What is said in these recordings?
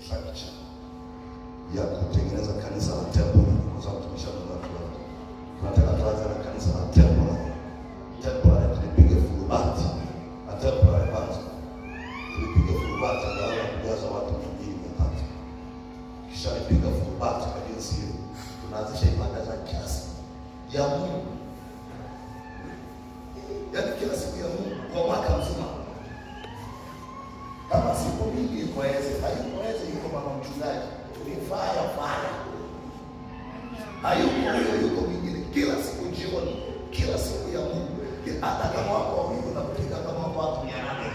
structure ya kutengeneza kanisa la temple, kwa sababu tumeshaanza watu wote. Tunataka tuanze na kanisa la temple. Temple tulipige furubati. Na temple kwanza. Tulipige furubati ndio kujaza watu wengine hata. Kisha tulipiga furubati kwa jinsi hiyo. Tunaanzisha ibada za kiasi ya Mungu. Yaani kila siku ya Mungu kwa mwaka mzima. Kama siku mingi kwaweze, hayukwaweze yuko mama mchungaji. Tulifaya faya. Hayuko yuko mwingine kila siku jioni, kila siku ya Mungu. Hata kama wako wawili unapiga kama wako watu 800.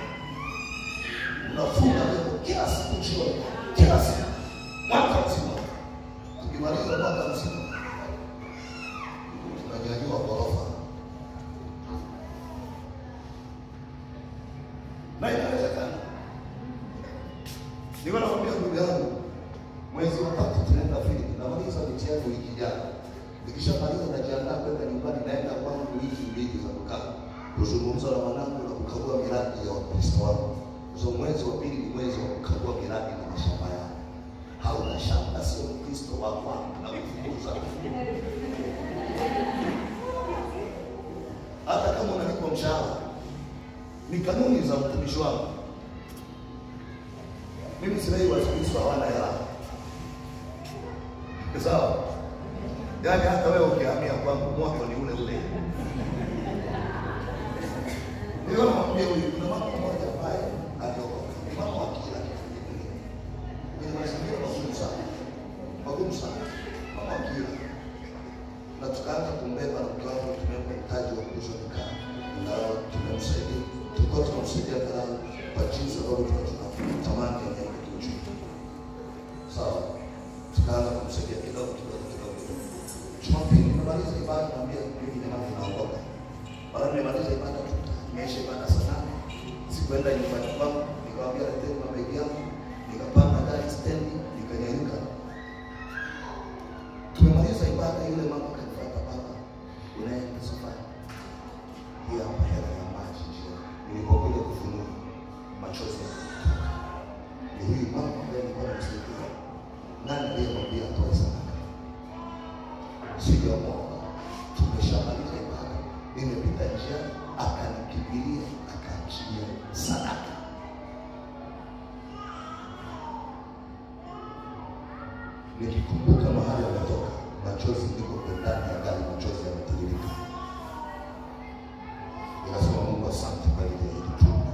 Unafunga leo kila siku jioni, kila siku. Mwaka mzima. Tukimaliza mwaka mzima. Tunanyanyua ghorofa. Na inawezekana. Niko nakwambia ndugu yangu, mwezi wa 3 tunaenda Philippines. Namaliza mitihani wiki jana. Nikishamaliza najiandaa kwenda nyumbani, naenda kwangu wiki mbili za kukaa. Kuzungumza na wanangu na kukagua miradi ya Wakristo wangu. So mwezi wa 2 ni mwezi wa kukagua miradi na mashamba yao. Hauna shamba sio Mkristo wa kwangu na kufukuza. Hata kama unalipwa mshahara, ni kanuni za mtumishi wangu. Mimi silei Wakristo hawana hela. Sawa? Yaani hata wewe ukihamia kwangu moto ni ule ule. Ndio nakwambia huyu kuna mama mmoja ambaye aliokoka. Ni mama wa kila kitu. Ni mazingira mazuri sana. Magumu sana. Mama wa kila. Na tukaanza kumbeba na mke wangu tumempa mtaji wa kuuza duka. Na tumemsaidia. Tulikuwa tunamsaidia karani kwa jinsi ambavyo tunatamani ya Mungu tujue. Sawa. Tukaanza kumsaidia kidogo. Jumapili nimemaliza ibada, naambia mimi jamani naondoka. Baada nimemaliza ibada tumeisha ibada sana. Sikuenda nyumbani kwangu, nikamwambia leteni mabegi yangu, nikapanda gari stendi, nikanyanyuka. Tumemaliza ibada, yule mama akanifuata, baba, unaenda safari. Hii hapa hela ya maji njoo. Nilipokuja kufunua machozi yakatoka. Ni huyu mama ambaye nilikuwa namsaidia. Nani aliyemwambia atoe sadaka? Sio mwaka. Tumeshamaliza ibada. Nimepita njia, akanikimbilia, akaachia sadaka. Nikikumbuka mahali ametoka, machozi niko ndani ya gari, machozi yanatiririka. Nikasema Mungu asante kwa ile ilituma.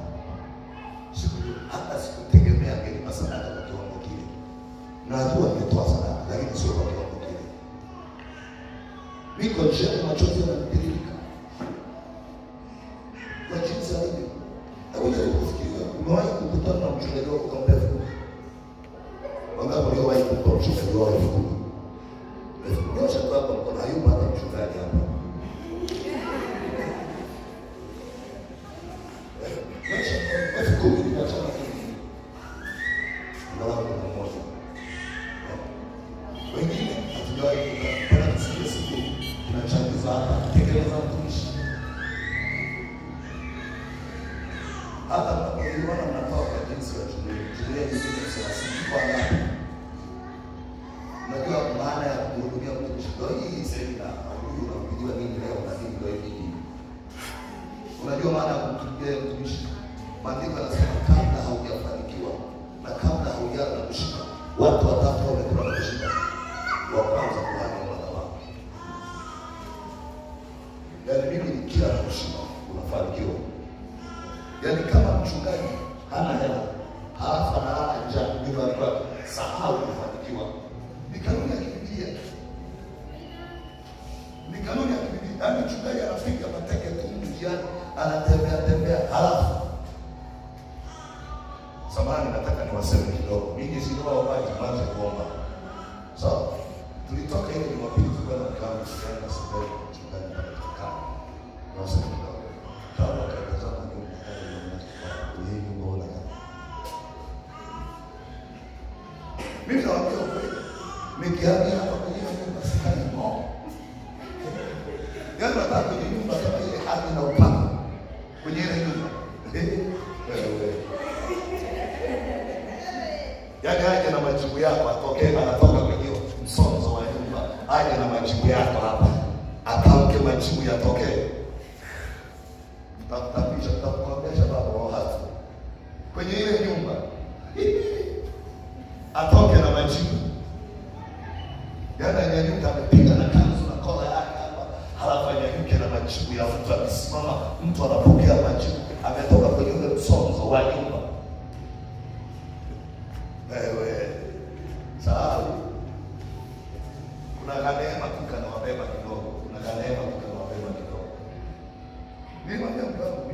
Hata sikutegemea angenipa sadaka kwa kiwango kile. Najua ningetoa sadaka, lakini sio kwa kiwango kile. Niko njiani, machozi yanatiririka. Kwa jinsi alivyo. Hebu kufikiria, umewahi kukutana na mchungaji wako kwa mrefu? Wangapi waliowahi kumpa mchungaji wao elfu? Nyosha tu hapa mkono, hayupo hata mchungaji hapa. Nyosha elfu 10 ni kachana kile. Angalau kuna mmoja. Wengine hatujawahi kupata kusikia siku tunachangiza hapa, tekeleza mtumishi. Hata mnapoiona mnatoa kwa jinsi ya jumuiya nyingine kwa ngapi? Unajua maana ya kuhudumia mtumishi. Ndio hii semina huyu unapigiwa nini leo na nini ndio hii. Unajua maana ya kumtumikia mtumishi? Maandiko yanasema kabla haujafanikiwa na kabla haujaanza kushika, watu watatu wamekula kushika. Wa kwanza kuhani wa madhabahu. Yaani mimi ni kila kushika unafanikiwa. Yaani kama mchungaji hana hela, halafu analala njaa nyumbani kwake, sahau kufanikiwa. Ni kanuni ya Biblia. Ni kanuni ya Biblia. Yaani mchungaji anapiga mateke tu njiani, anatembea, halafu samahani, nataka niwaseme kidogo. Mimi si ndio wapaji mwanzo kuomba. Sawa? Tulitoka ile Jumapili tukaenda kama tukaenda safari mchungaji pale tukaa. Nawasema kidogo. Kama kaitazama nyuma kwenye nyumba ona. Mimi nawaambia ukweli. Nikiambia hapa kwenye nyumba sikali mo. Yaani nataka kwenye nyumba kama ile hadi na upako. Kwenye ile nyumba. Wewe. Yaani aje na majibu yako, anatoka kwenye msonzo wa nyumba. Aje na majibu yako hapa. Atamke majibu yatokee. Tutakuambia baba wa watu. Kwenye ile nyumba. Atoke na majibu. Yaani anyanyuka amepiga na kanzu na kola yake hapa. Halafu anyanyuke na majibu ya mtu akisimama, mtu anapokea majibu. Ametoka kwenye ule msonzo wa nyumba. Wewe sawa. Kuna neema tukanawabeba kidogo. Kuna neema tukanawabeba kidogo. Nilimwambia mwanangu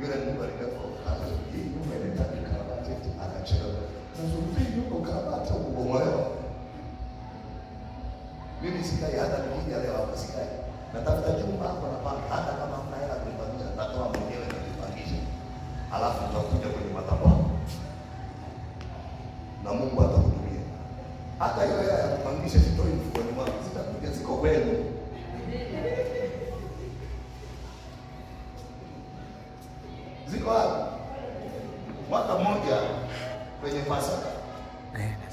yule Mungu alikuwa kazi. Hii nyumba inataka karabati, akacheka. Nazungumzia yuko karabati ubomolewa. Mimi sikai hata nikija leo hapa sikai. Natafuta chumba hapo na panga hata kama hamna hela kulipangisha, natoa mwenyewe na kulipangisha. Alafu tutakuja kwenye madhabahu. Na Mungu atahudumia. Hata hiyo hela ya kupangisha sitoi mfukoni mwangu, zitakuja ziko kwenu. Ziko hapo. Mwaka mmoja kwenye Pasaka.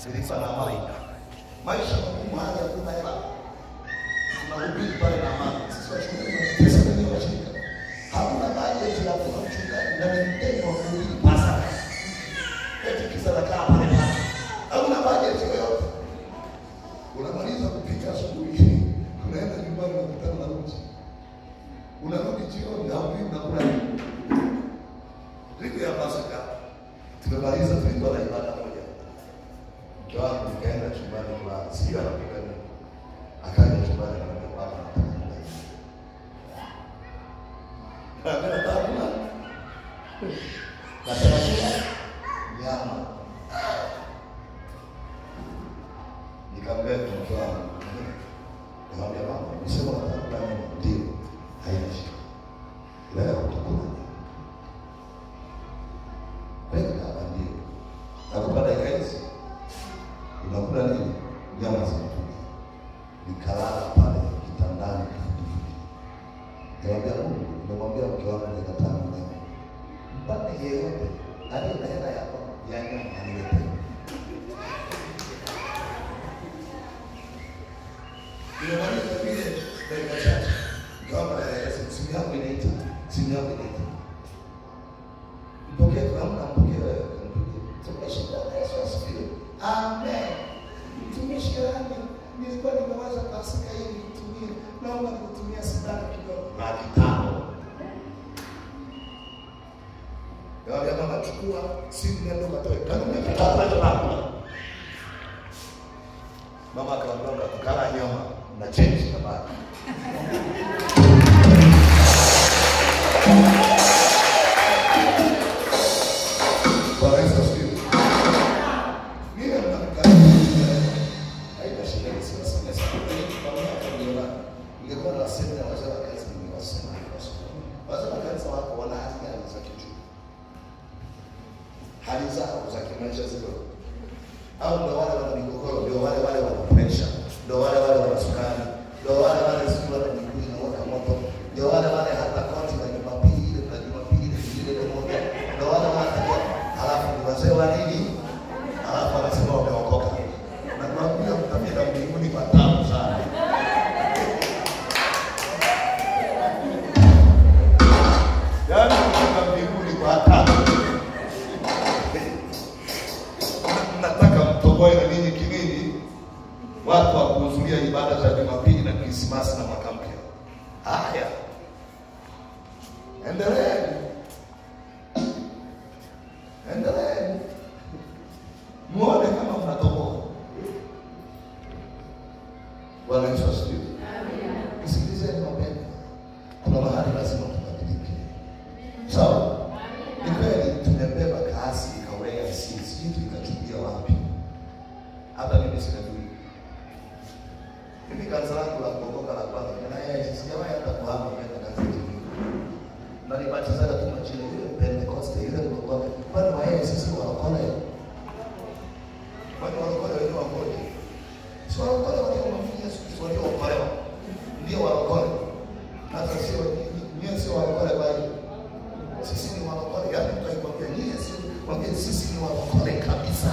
Nilikuwa na maisha magumu haya kuna hela. Tunahubiri pale na mama. Sisi wachungaji tunatesa kwenye washirika. Hakuna budget ya kuna mchungaji na mtendo wa kuhubiri Pasaka. Eti kisa la kaa pale pale. Hakuna budget yoyote. Unamaliza kupika asubuhi. Unaenda nyumbani unakutana na lunch. Unarudi jioni na unakula nini? Siku ya Pasaka tumemaliza, tulikuwa na ibada moja. Mke wangu nikaenda chumbani kwa sio anapika nini. Akaja chumbani na baba anataka. Akaenda tabula. Na tena nyama. Nikamwambia mke wangu, nikamwambia mama, nisema nataka nini? Ndio. Haina shida. Leo tutakula. Nakupata ikaisi. Unakula nini? Nyama za mtume. Nikalala pale kitandani kifupi. Nikamwambia Mungu, nimemwambia mke wangu nikataa mwenyewe. Mpate yeyote aliye na hela yako ya nyama aniletee. Nimemaliza vile dakika chache. Nikamwambia simu yangu inaita. Simu yangu inaita. Mpokee kwa mpokee wewe. Tumishi Bwana Yesu asifiwe. Amen. Mtumishi wangu, nilikuwa nimewaza Pasaka hii nitumie. Naomba kutumia sadaka kidogo. Laki 5. Ndio mama chukua simu ndio katoe. Kanuni kitapa cha baba. Mama akamwambia tukala nyama na change na baba. Hali zao za kimaisha ziko. Au ndio wale wana migogoro, ndio wale wana pressure, ndio wale wana sukari, ndio wale sio wana miguu na waka moto, ndio wale hata koti na Jumapili ile moja, ndio wale wanatakiwa. Halafu ni wazee wa nini? Halafu wanasema wameokoka. Na tunakuja kutapita mbinguni kwa tabu sana. Yaani kutapita mbinguni kwa tabu. Kwa nini kinini watu wa kuhudhuria ibada za Jumapili na Krismasi na mwaka mpya? Haya. Endeleeni. Muone kama mnatoboa. Bwana Yesu asifiwe. Amen. Sikilizeni mapema. Kuna mahali lazima tubadilike. Sawa? Ni kweli tumebeba kasi ikawea sisi tukachukia wapi? Hata mimi sikajui. Mimi kanisa langu la kuokoka la kwanza na yeye sijawahi hata kuhama kwenda kanisa hili. Na nibatiza tu majina ile Pentecost ile kuokoka. Kwani wa yeye sisi waokoka. Kwani waokoka wenyewe wakoje? Si waokoka walio mafia sisi walio waokolewa. Ndio waokoka. Hata sio nyie sio waokoka bali sisi ni waokoka. Yaani tutakwambia nyie sio, kwambia sisi ni waokoka kabisa.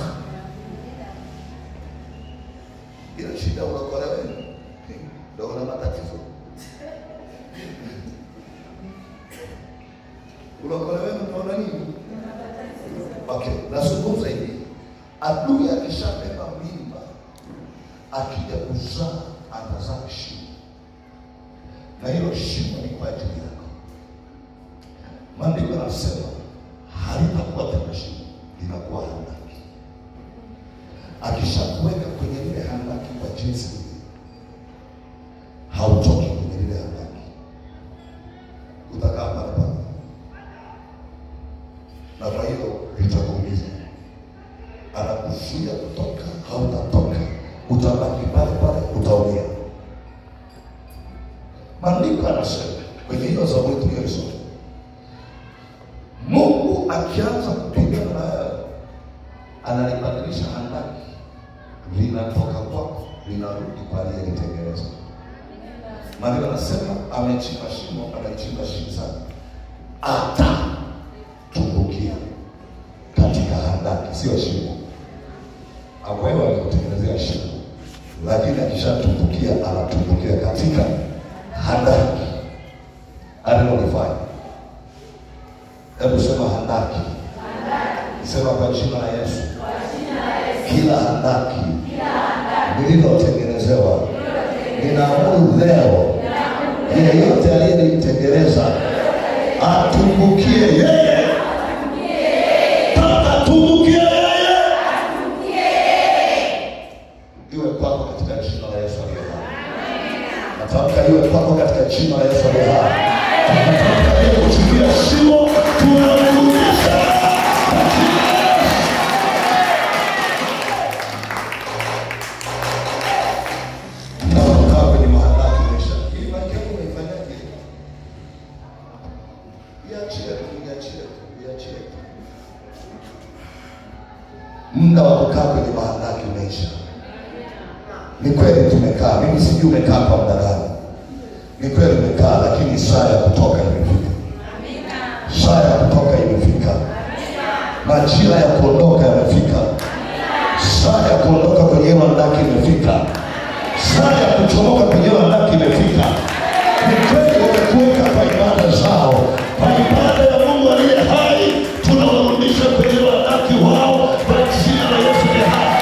Ulokole wenu unaona nini? Okay, nazungumza hivi. Adui akishabeba mimba, akija kuzaa atazaa shimo. Na hilo shimo ni kwa ajili yako. Maandiko yanasema halitakuwa tena shimo, linakuwa handaki. Akishakuweka kwenye ile handaki kwa jinsi ile, hautoki kwenye ile handaki. Utakaa pale pale. Na kwa hiyo itakuumiza. Anakuzuia kutoka, hautatoka. Utabaki pale pale, utaumia. Maandiko yanasema kwenye hiyo Zaburi tuliyosoma, Mungu akianza kupigana na wewe, analibadilisha handaki, linatoka kwako linarudi kwa aliyelitengeneza. Maandiko yanasema amechimba shimo, anachimba shimo sana, atatumbukia katika handaki, sio shimo. Awewe alikutengenezea shimo, lakini akishatumbukia anatumbukia katika handaki. Analolifanya, hebu sema handaki. Sema kwa jina la Yesu. Kila handaki nililotengenezewa, ninaamuru leo yeyote aliyelitengeneza atumbukie yeye. Atumbukie yeye. Iwe kwako katika jina la Yesu aliye hai. Natamka iwe kwako katika jina la Yesu aliye hai. Natamka iwe kuchukia shimo tunarudisha. Muda wa kukaa kwenye mahandaki umeisha. Ni kweli tumekaa, mimi sijui umekaa kwa muda gani. Ni kweli umekaa, lakini saa ya kutoka imefika. Saa ya kutoka imefika. Majira ya kuondoka yamefika. Saa ya kuondoka kwenye mahandaki imefika. Saa ya kuchomoka kwenye mahandaki imefika. Ni kweli wamekuweka kwa ibada zao, kwa ibada ya Mungu aliye hai, tunawarudisha kwenye mahandaki wao kwa jina la Yesu aliye hai.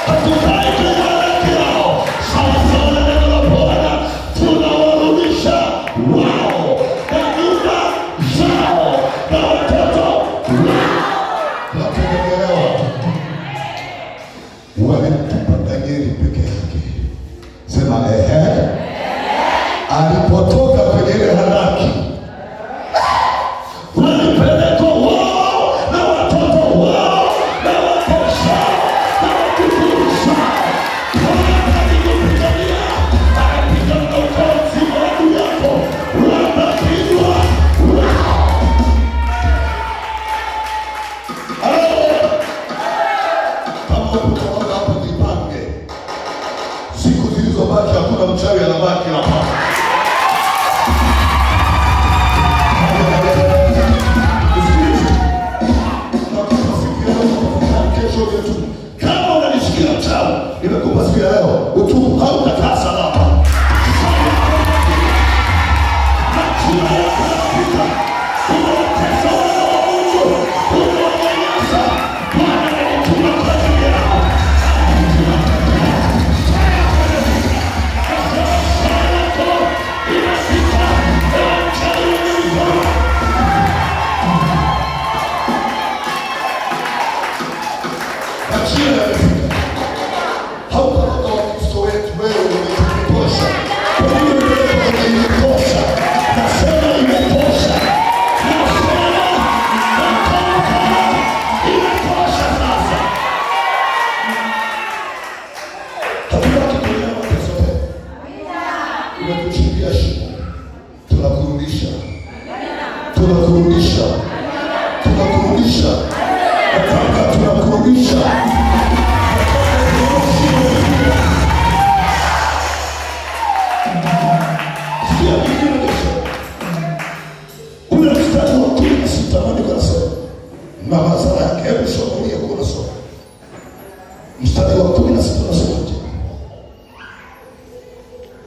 Hatukai kwenye mahandaki wao, sawasawa na neno la Bwana, tunawarudisha wao na nyumba zao na watoto wao. Nakuelewa. Wamemtupa Danieli peke yake. Sema alipotoka kwenye ile handaki, walipelekwa wao na watoto wao na watoto zao na watoto zao. Bwana alikupigania, alipigana ukombozi wa adui yako, wanapigwa wao. Kama uko hapo jipange. Siku zilizobaki hakuna mchawi anabaki hapa. Kama unanisikia mchawi, nimekupa siku ya leo, utubu hautakaa salama. Majira ya kupita, unawatesa wana wa Mungu, unawanyanyasa. Bwana alituma kwa ajili yao. Hautatoka Wakristo wetu, wewe umetosha. Kwa hiyo wewe umetosha. Nasema imetosha. Nasema imetosha sasa. Hatutaki kuelewa mateso tena. Umetuchimbia shimo, tunakurudisha. Tunakurudisha. Tunakurudisha. Nataka tunakurudisha. Ule mstari wa 16 maandiko yanasema na mazao yake. Hebu soma ile kwa unasoma. Mstari wa 16 unasemaje?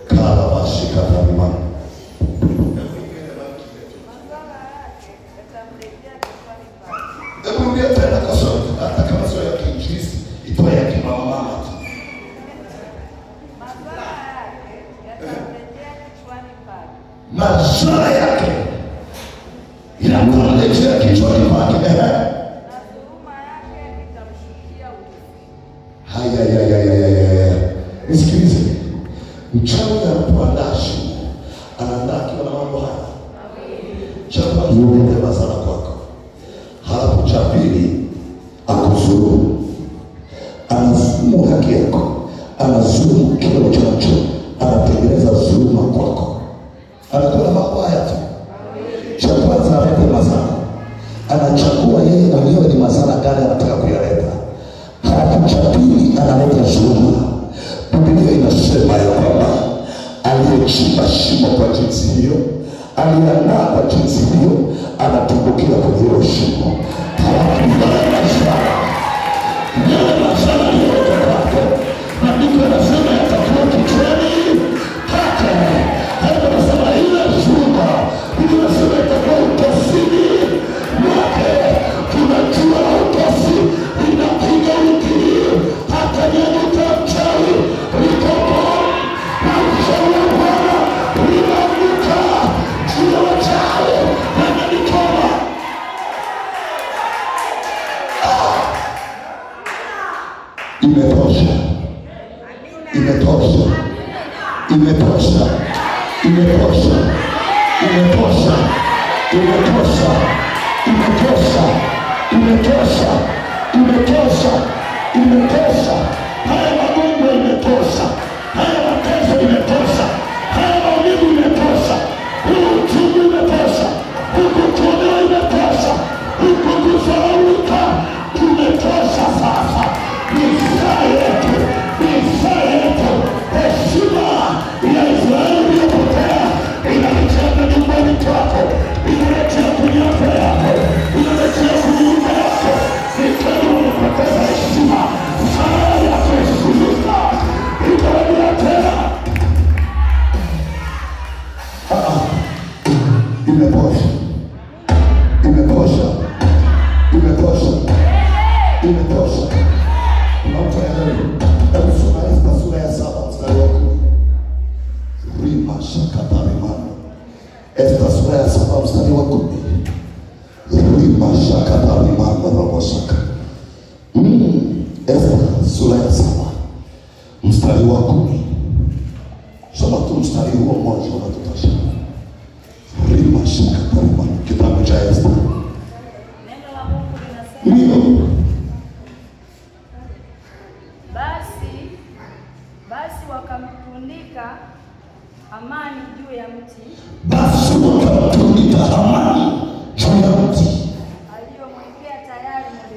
Kala basi kata mama. Rudia tena kwa sauti, hata kama sio ya Kiinjilisti, itoe ya kimama mama tu. Mazao yake inakuletea kichwani pake. Na dhuluma yake itamshukia utukufu. Haya. Nisikilize. Mchawi anapoandaa shimo, anaandaa kiwa na mambo haya. Cha kwanza ulete mazao kwako. Halafu cha pili akuzuru. Anazumu haki yako. Anazumu kile ulichonacho. Anatengeneza dhuluma kwako. Anakuwa mambo haya tu. Cha kwanza analeta mazao. Anachagua yeye mwenyewe ni mazao gani anataka kuyaleta. Halafu cha pili analeta dhuluma. Biblia inasema ya kwamba aliyechimba shimo kwa jinsi hiyo, aliandaa kwa jinsi hiyo, anatumbukia kwenye hilo shimo. Halafu yale mazao yote kwako, na Biblia inasema yatakuwa kichwani pake. Hapo nasema ile dhuluma, Biblia inasema itakuwa utosini mwake. Tunajua utosi inapiga wiki hata nyenyuka mchawi likopo na mshauri Bwana linavuka juu ya wachawi na nalikoma. Imetosha. Haya magonjwa imetosha. Haya mateso imetosha. Haya maumivu imetosha. Huu uchungu imetosha. Kukukonewa imetosha. Kukusahaulika imetosha sasa. Ni saa yetu. Heshima ya Israeli iliyopotea inaletea nyumbani kwako. Inaletea kwenye afya yako. Inaletea kwenye nyumba yako. Sikani unapoteza heshima. Saa ya kuheshimika itawadia tena. Imetosha. Unapoelewa. Hebu soma Esta sura ya 7 mstari wa 10. Rima shakatari mano. Esta sura ya 7 mstari wa 10. Rima shakatari mano robo shaka. Esta sura ya 7 mstari wa 10. Soma tu mstari huo mmoja unatosha. Rima shakatari mano. Kitabu cha Esta. Neno la Mungu linasema Basi wakamtundika Hamani juu ya mti.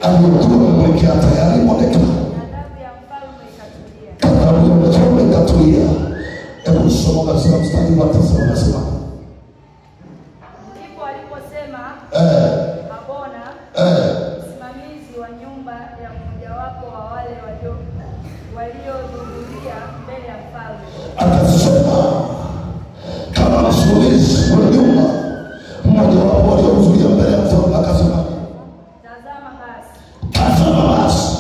Aliyomwekea tayari Mordekai. Adhabu ya mfalme ikatulia. Hebu soma katika mstari wa 9 unasema. Ndipo aliposema Habona, msimamizi wa nyumba ya mmojawapo wa wale waliohudhuria mbele ya mfalme. Akasema kama msimamizi wa nyumba mmojawapo waliohudhuria mbele ya mfalme, akasema tazama basi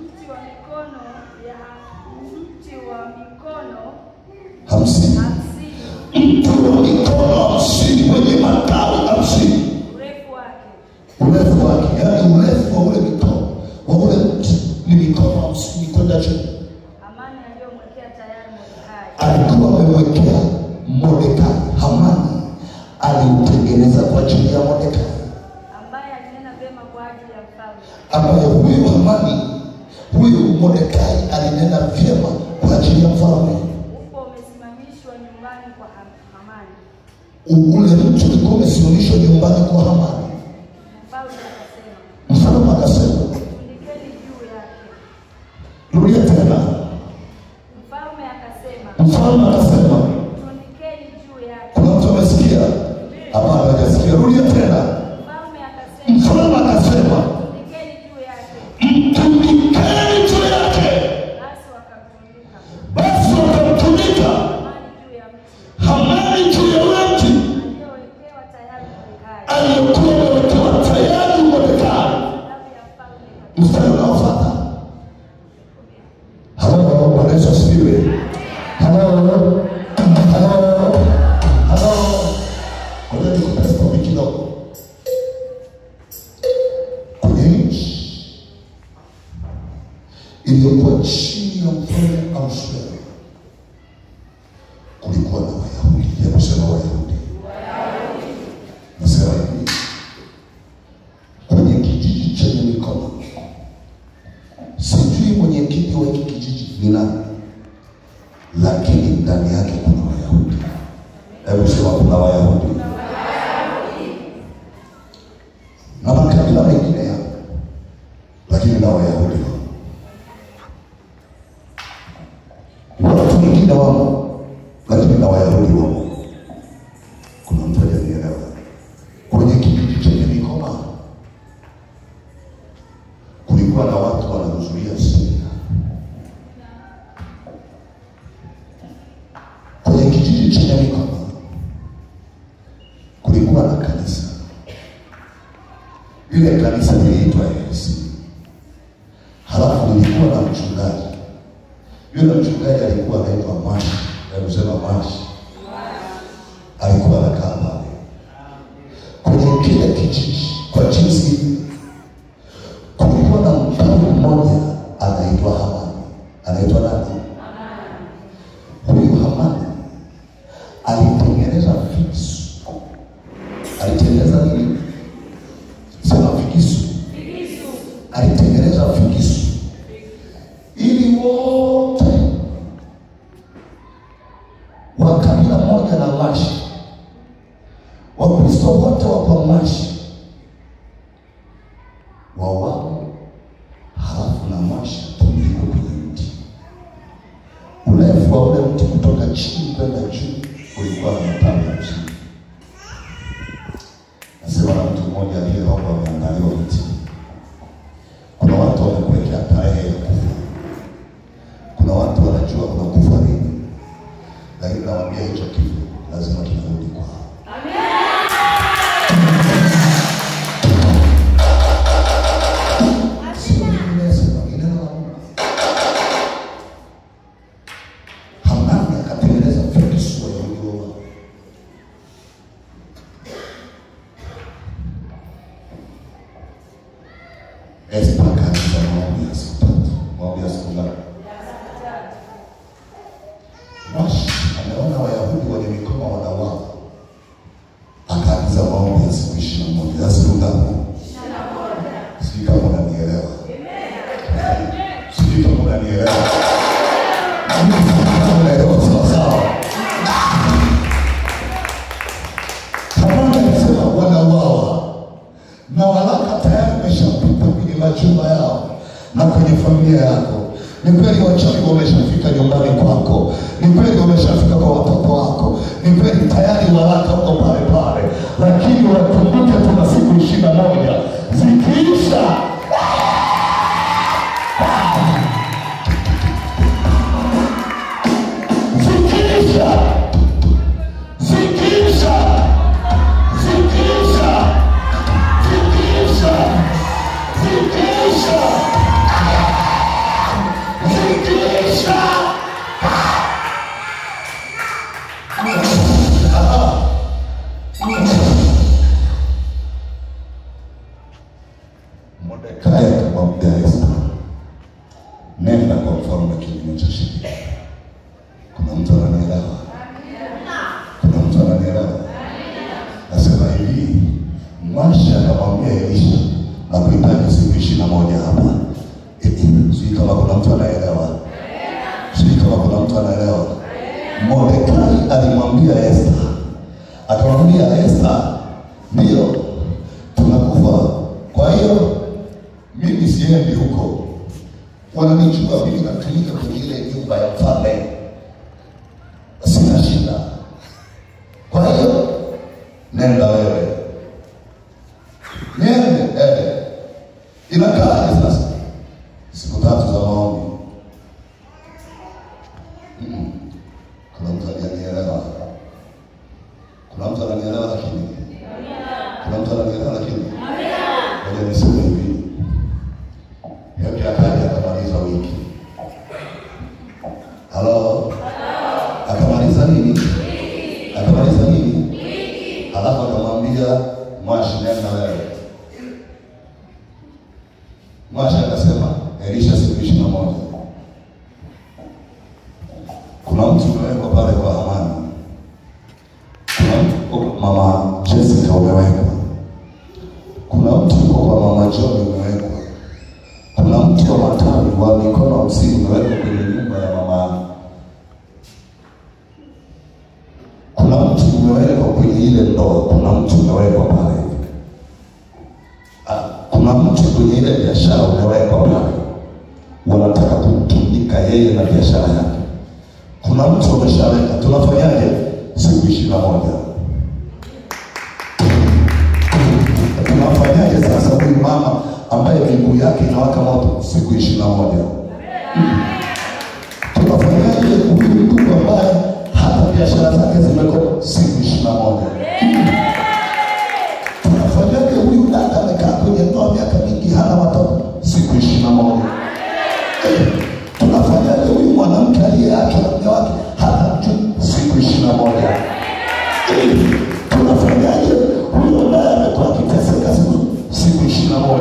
mti wa mikono 50 mwenye matawi 50 urefu wake, yaani urefu wa ule mikono wa ule mti ni mikono 50 kwenda chini. Hamani alikuwa amemwekea Mordekai. Hamani aliutengeneza kwa ajili ya Mordekai, ambaye alinena vyema kwa ajili ya mfalme. Ambaye huyu Hamani, huyu Mordekai alinena vyema kwa ajili ya mfalme. Upo umesimamishwa nyumbani kwa Hamani. Ule mtu ulikuwa umesimamishwa nyumbani kwa Hamani. Mfalme akasema tundikeni juu yake. Rudia tena. Mfalme akasema tundikeni juu yake. Kuna mtu amesikia? Hapana, hajasikia. Rudia tena. Mfalme akasema tundikeni juu yake. Basi wakamtundika Hamani juu ya mti aliyokuwa amewekewa tayari Mordekai. kwenye nchi iliyokuwa chini ya mfalme Ahasuero kulikuwa na Wayahudi. Hebu sema Wayahudi. Nasema hivi, kwenye kijiji chenye mikono, sijui mwenyekiti wa hiki kijiji ni nani, lakini ndani yake kuna Wayahudi. Hebu sema kuna Wayahudi. Na makabila mengine ya, lakini na Wayahudi. Watu wengine wamo, lakini na Wayahudi wamo. Kuna mtu hajanielewa. Kwenye kijiji chenye mikoma kulikuwa na watu wanazuia semina. Kwenye kijiji chenye mikoma kulikuwa na kanisa. Ile kanisa liliitwa AFC. Halafu lilikuwa na mchungaji. Yule mchungaji alikuwa anaitwa Mashi. Hebu sema Mashi. Alikuwa anakaa pale kwenye kile kijiji. Kwa jinsi kulikuwa na mfalme mmoja anaitwa Hamani. Anaitwa nani? Huyu Hamani alitengeneza visu. Alitengeneza nini? Sema visu. Alitengeneza visu ili wote wa kabila moja la Mashi, Wakristo wote wa kwa Mashi wao, halafu na Mashi tundiko kwenye mti. Urefu wa ule mti kutoka chini kwenda juu ulikuwa na matawi ya chini. Nasema na mtu mmoja aliyeomba ameangaliwa mti. Kuna watu wamekuwekea tarehe ya kufa. Kuna watu wanajua unakufa lini. Lakini nawaambia hicho kifo lazima kinarudi kwao. Amen. Sio mimi nasema, ni neno la Mungu. Hamani akatengeneza visu wa Wayahudi. Esta kanisa maombi ya siku tatu. Maombi ya siku ngapi? Mashi ameona Wayahudi wenye mikono wanawao, akaagiza maombi ya siku 21. Ya siku ngapi? 21. Sijui kama unanielewa. Sijui kama unanielewa. Unaelewa sawa. Kama anasema wanawao na walaka tayari umeshapita kwenye majumba yao na kwenye familia yako. Ni kweli wachawi wameshafika nyumbani kwako. Ni kweli wameshafika kwa watoto wako. Ni kweli tayari waraka uko pale pale. Lakini unakumbuka tuna siku 21 zikiisha. Mordekai akamwambia Esta, nenda kwa mfalme kinyume cha sheria. Kuna mtu ananielewa? Kuna mtu ananielewa? Nasema hivi, Mashi akamwambia Elisha na kuhitaji siku 21 hapa. Sijui kama kuna mtu anaelewa. Sijui kama kuna mtu anaelewa. Mordekai alimwambia Esta, akamwambia Esta, ndio tunakufa. Kwa hiyo mimi siendi huko. Wananijua mimi natumika kwenye ile nyumba ya mfalme. Sina shida. Kwa hiyo nenda wewe. Nende. Inakaa sasa siku 3 za maombi. Kuna mtu ananielewa? Kuna mtu ananielewa lakini? Kuna mtu ananielewa lakini? Ngoja niseme hivi. Yeye akaja akamaliza wiki. Halo? Akamaliza nini? Akamaliza nini? Alafu akamwambia Mashi, nenda wewe. Mwasha akasema Elisha siku 21. Kuna mtu umewekwa pale kwa Hamani. Kuna mtu mama Jessica umewekwa. Kuna mtu kwa mama John umewekwa. Kuna mtu wa matawi wa mikono 50 umewekwa kwenye nyumba ya mama. Kuna mtu umewekwa kwenye ile ndoa. Kuna mtu umewekwa pale. Kuna mtu kwenye ile biashara umewekwa pale. Wanataka kumtundika yeye na biashara yake. Kuna mtu umeshaweka. Tunafanyaje? Siku 21. Tunafanyaje sasa huyu mama ambaye miguu yake inawaka moto siku 21? Tunafanyaje huyu ndugu ambaye hata biashara zake zimekuwa siku 21? Tunafanyaje huyu dada amekaa kwenye ndoa miaka mingi hana watoto siku 21? Tunafanyaje huyu mwanamke aliyeachwa na mume wake hata mtu siku 21? Tunafanyaje huyu ambaye amekuwa akiteseka siku 21?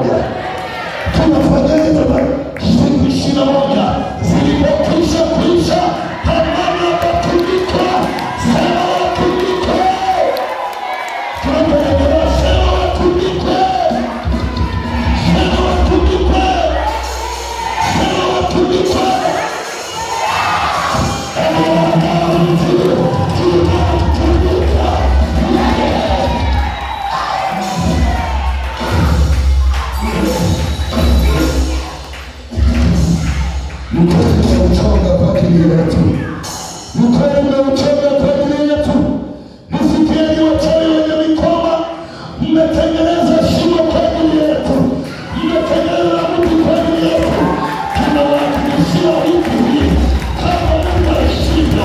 Tunafanyaje baba siku 21 zilipokwisha kuisha Hamani akatundikwa? Sema watundikwe. Tunafanyaje? Sema watundikwe. Sema watundikwe. Sema watundikwe. Mkono kwa ajili yetu. Mkono kwa ajili yetu. Msikieni wachawi wenye mikoba. Mmetengeneza shimo kwa ajili yetu. Mmetengeneza mti kwa ajili yetu. Tunawahakikishia wiki hii kama mtashinda.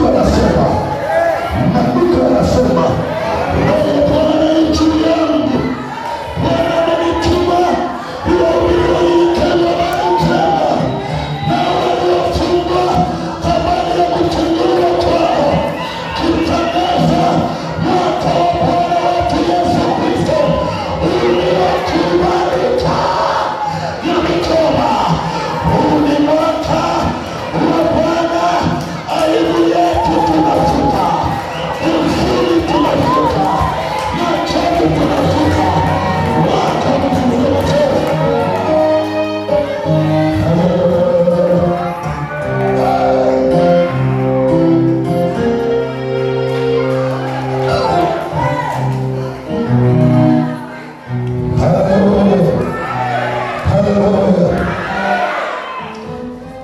Maandiko yanasema, maandiko yanasema, Roho Bwana yu juu yangu, Bwana amenituma kuhubiri unyenyekevu habari njema, na waliofungwa habari ya kufunguliwa kwao, kutangaza mwaka wa Bwana wetu Yesu Kristo uliokubalika na mikoba. Huu ni mwaka wa Bwana, aibu yetu tunafuta, uzuri tunafuta, machozi tunafuta, mwaka mzuri.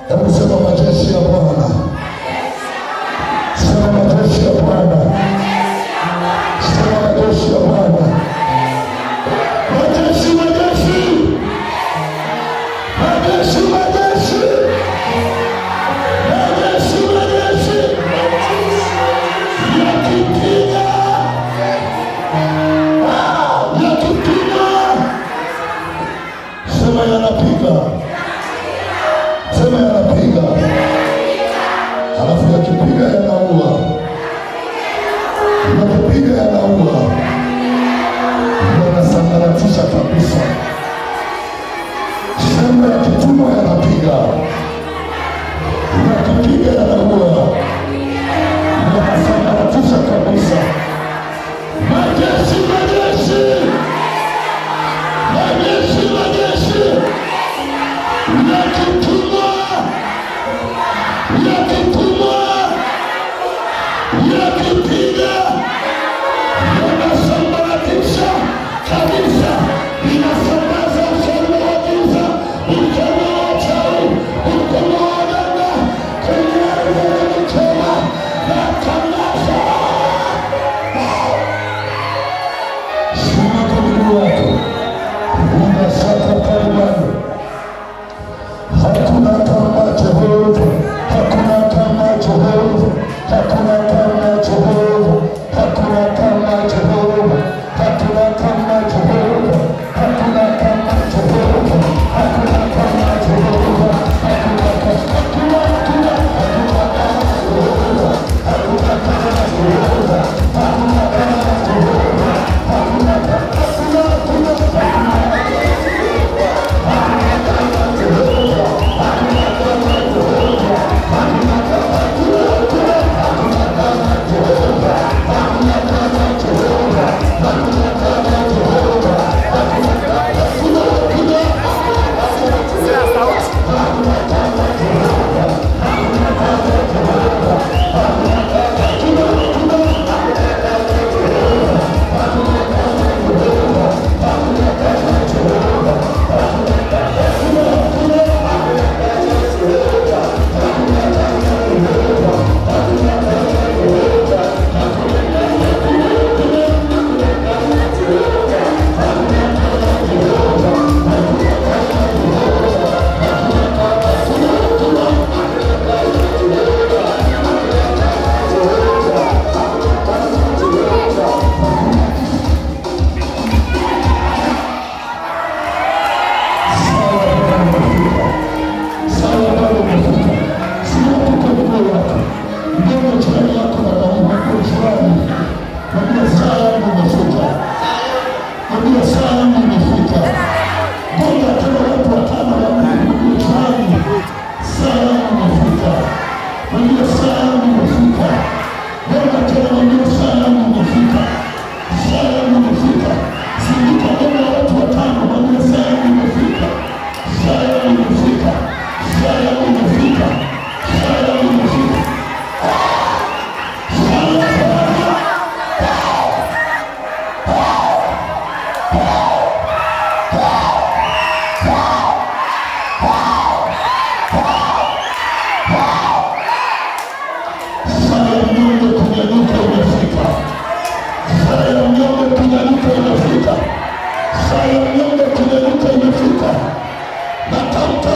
Hebu sema majeshi ya Bwana. Sema majeshi ya Bwana. Sema majeshi ya Bwana. Majeshi, majeshi. Majeshi, majeshi. Majeshi, majeshi. Yakipiga. Yakipiga. Sema yanapiga. Sema yanapiga. Halafu yakipiga yanaua. Yakipiga yanaua. Yanasambaratisha kabisa. Sema yakituma yanapiga. Yakipiga yanaua. Yanasambaratisha kabisa. Majeshi, majeshi. Majeshi, majeshi. Yakitumwa, yakitumwa, yakipiga, yanasambaratisha kabisa, inasambaza ufalme wa giza, ufalme wa uchawi, ufalme wa waganga, kwenye ardhi ya mikoba na tangaza. Simama kwa miguu yako, unasaka kalimani. Hakuna kama Jehova, hakuna kama Jehova, hakuna kama Jehova, hakuna kama Jehova, hakuna kama Jehova, hakuna kama Jehova, hakuna kama Jehova, hakuna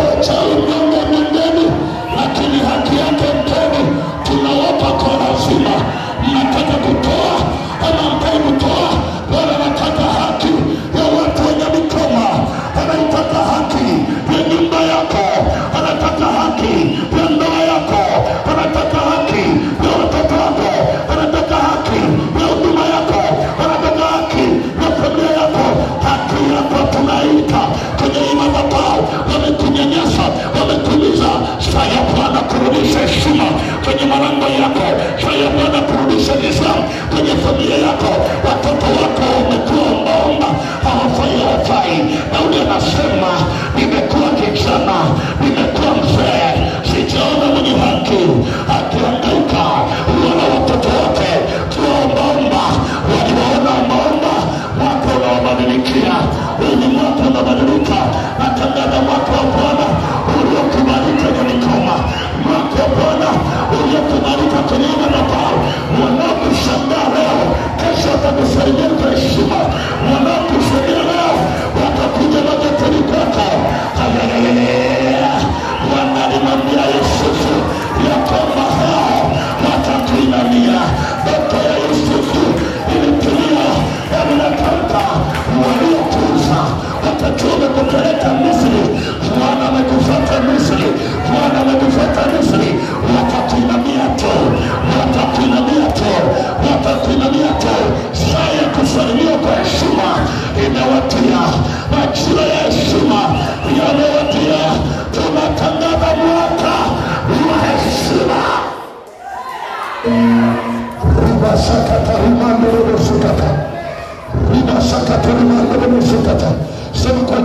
wachawi mnyonge mwendeni, lakini haki yake mpeni. Tunawapa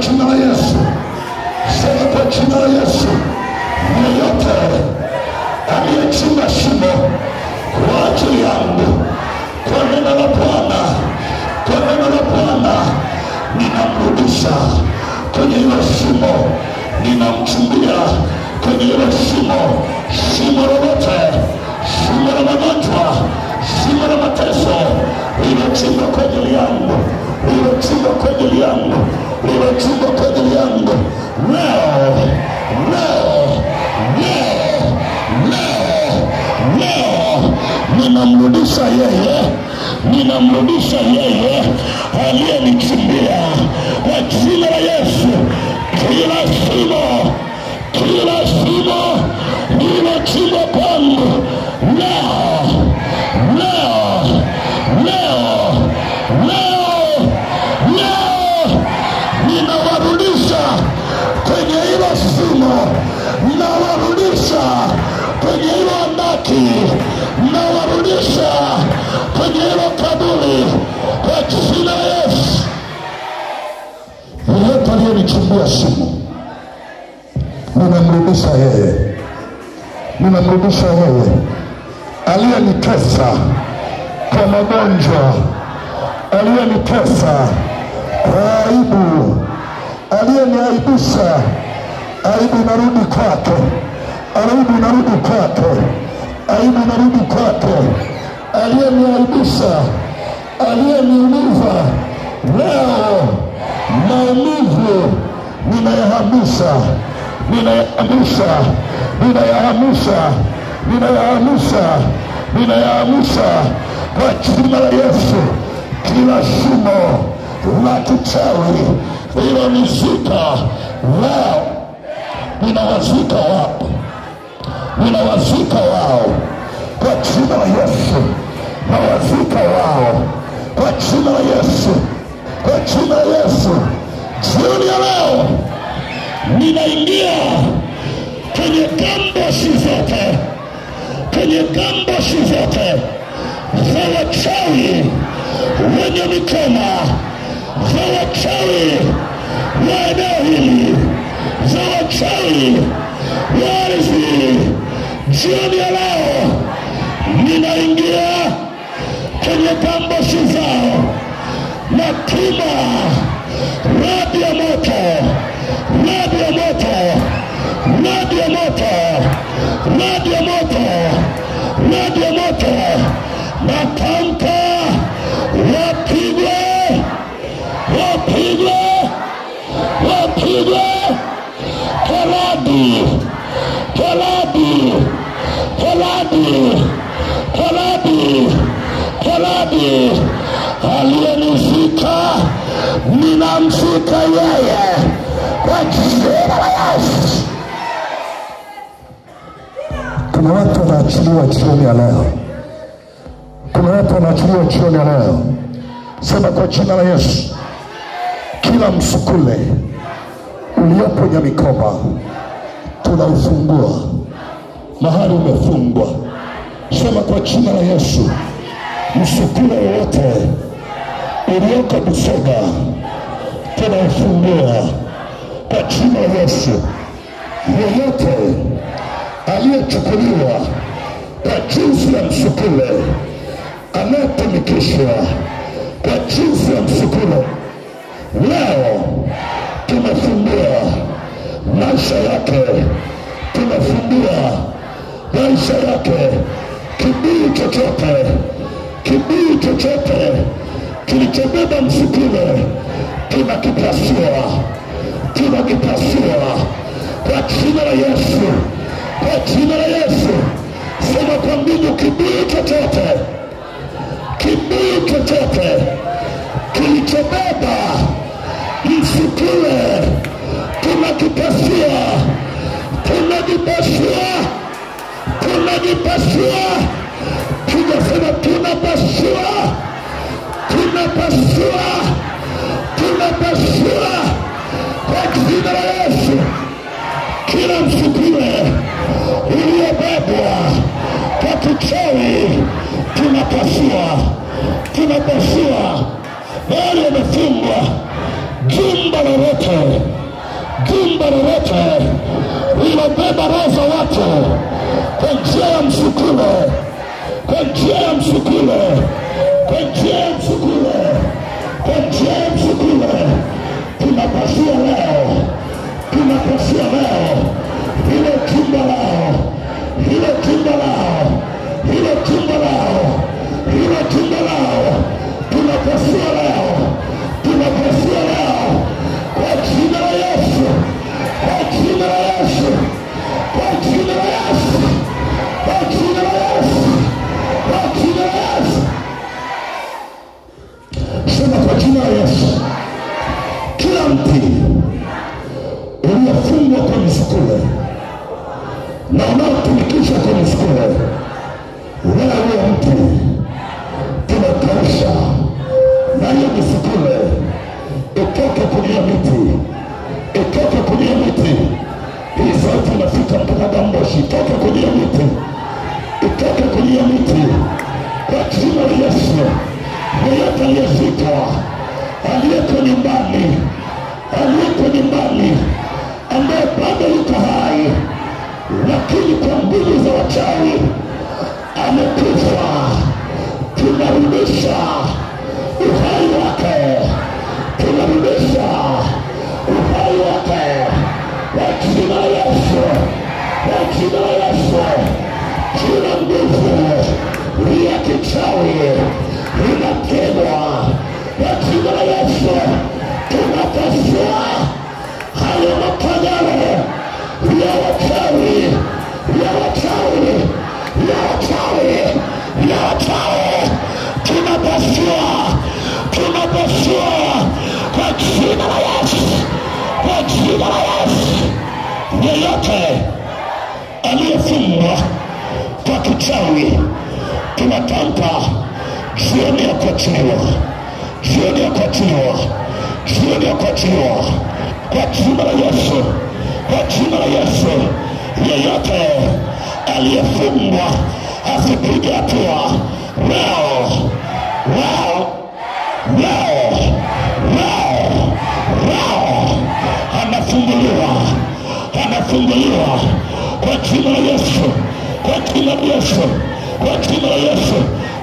jina la Yesu. Sema kwa jina la Yesu. Yeyote aliyechimba shimo kwa ajili yangu, kwa neno la Bwana, kwa neno la Bwana, ninamrudisha kwenye hilo shimo, ninamchumbia kwenye hilo shimo. Shimo lolote, shimo la magonjwa, shimo la mateso, lilochimba kwa ajili yangu, lilochimba kwa ajili yangu, lilochimba kwa ajili yangu, leo ninamrudisha yeye, ninamrudisha yeye aliyenichimbia kwa jina la Yesu. Kila shimo lilochimba kwangu leo ninawarudisha kwenye hilo shimo, ninawarudisha kwenye hilo andaki, ninawarudisha kwenye hilo kaburi kwa jina la Yesu. Yeyote aliyenichimbia shimo, ninamrudisha yeye, ninamrudisha yeye. Aliyenitesa kwa magonjwa, aliyenitesa kwa aibu, aliyeniaibisha, aibu narudi kwake, aibu narudi kwake, aibu narudi kwake. Aliyeniaibisha, aliyeniumiza, leo maumivu ninayahamisha, ninayahamisha, ninayahamisha, ninayahamisha, ninayahamisha kwa jina la Yesu. Kila shimo la kichawi lilonizika leo, ninawazika wao, ninawazika wao kwa jina la Yesu. Nawazika wao kwa jina la Yesu, kwa jina la Yesu. Jioni ya leo ninaingia kwenye gamboshi zote, kwenye gamboshi zote za wachawi wenye mikono, za wachawi wa eneo hili, za wachawi wa ardhi. Jioni ya leo ninaingia kwenye gamboshi zao, natuma radi ya moto, radi ya moto, radi ya moto, radi ya moto, radi ya moto. Natamka wapigwe, wapigwe, wapigwe kwa radi, kwa radi, kwa radi, kwa radi, kwa radi. Aliyenizika ninamzika yeye kwa jina la Yesu. Kuna watu wanaachiliwa jioni ya leo, kuna watu wanaachiliwa jioni ya leo. Sema kwa jina la Yesu. Kila msukule uliopo Nyamikoma tunaufungua, mahali umefungwa. Sema kwa jina la Yesu. Msukule wote ulioko Busoga tunaufungua kwa jina la Yesu. Yeyote aliyechukuliwa kwa jinsi ya msukule, anayetumikishwa kwa jinsi ya msukule, leo tunafungua maisha yake, tunafungua maisha yake. Kibii chochote, kibii chochote kilichobeba msukule tunakipasua, tunakipasua kwa jina la Yesu, kwa jina la Yesu. Sema kwa mbingu, kibii chochote, kibii chochote kilichobeba msukule tunakipasua, tunakipasua, tunakipasua. Tunasema tunapasua, tunapasua, tunapasua kwa jina la Yesu. Kila msukule uliobebwa kwa kichawi tunapasua, tunapasua. Bali wamefungwa jumba lolote lilobeba roho za watu kwa njia ya msukule, tunapasua leo hilo jumba lao, tunapasua leo kwa jina la Yesu, kwa jina la Yesu. Sema kwa jina la Yesu. Kila mti uliofungwa kwa misukule na unaotumikisha kwa misukule, wewe mti tunakausha na hiyo misukule itoke kwenye miti. Hii sauti inafika mpaka Gamboshi. Itoke kwenye miti kwa jina la Yesu. Yeyote aliyezikwa, aliyeko nyumbani, ambaye bado yuko hai lakini kwa nguvu za wachawi amekufa, tunarudisha uhai wake kwa jina la Yesu. Kila nguvu ya kichawi inapigwa kwa jina la Yesu. Tunapasua hayo mapagano ya wachawi, tunapasua kwa jina la Yesu. Yeyote aliyefungwa kwa kichawi, tunatamka jioni ya kuachiliwa kwa jina la Yesu. Yeyote aliyefungwa asipige hatua leo anafunguliwa kwa jina la Yesu.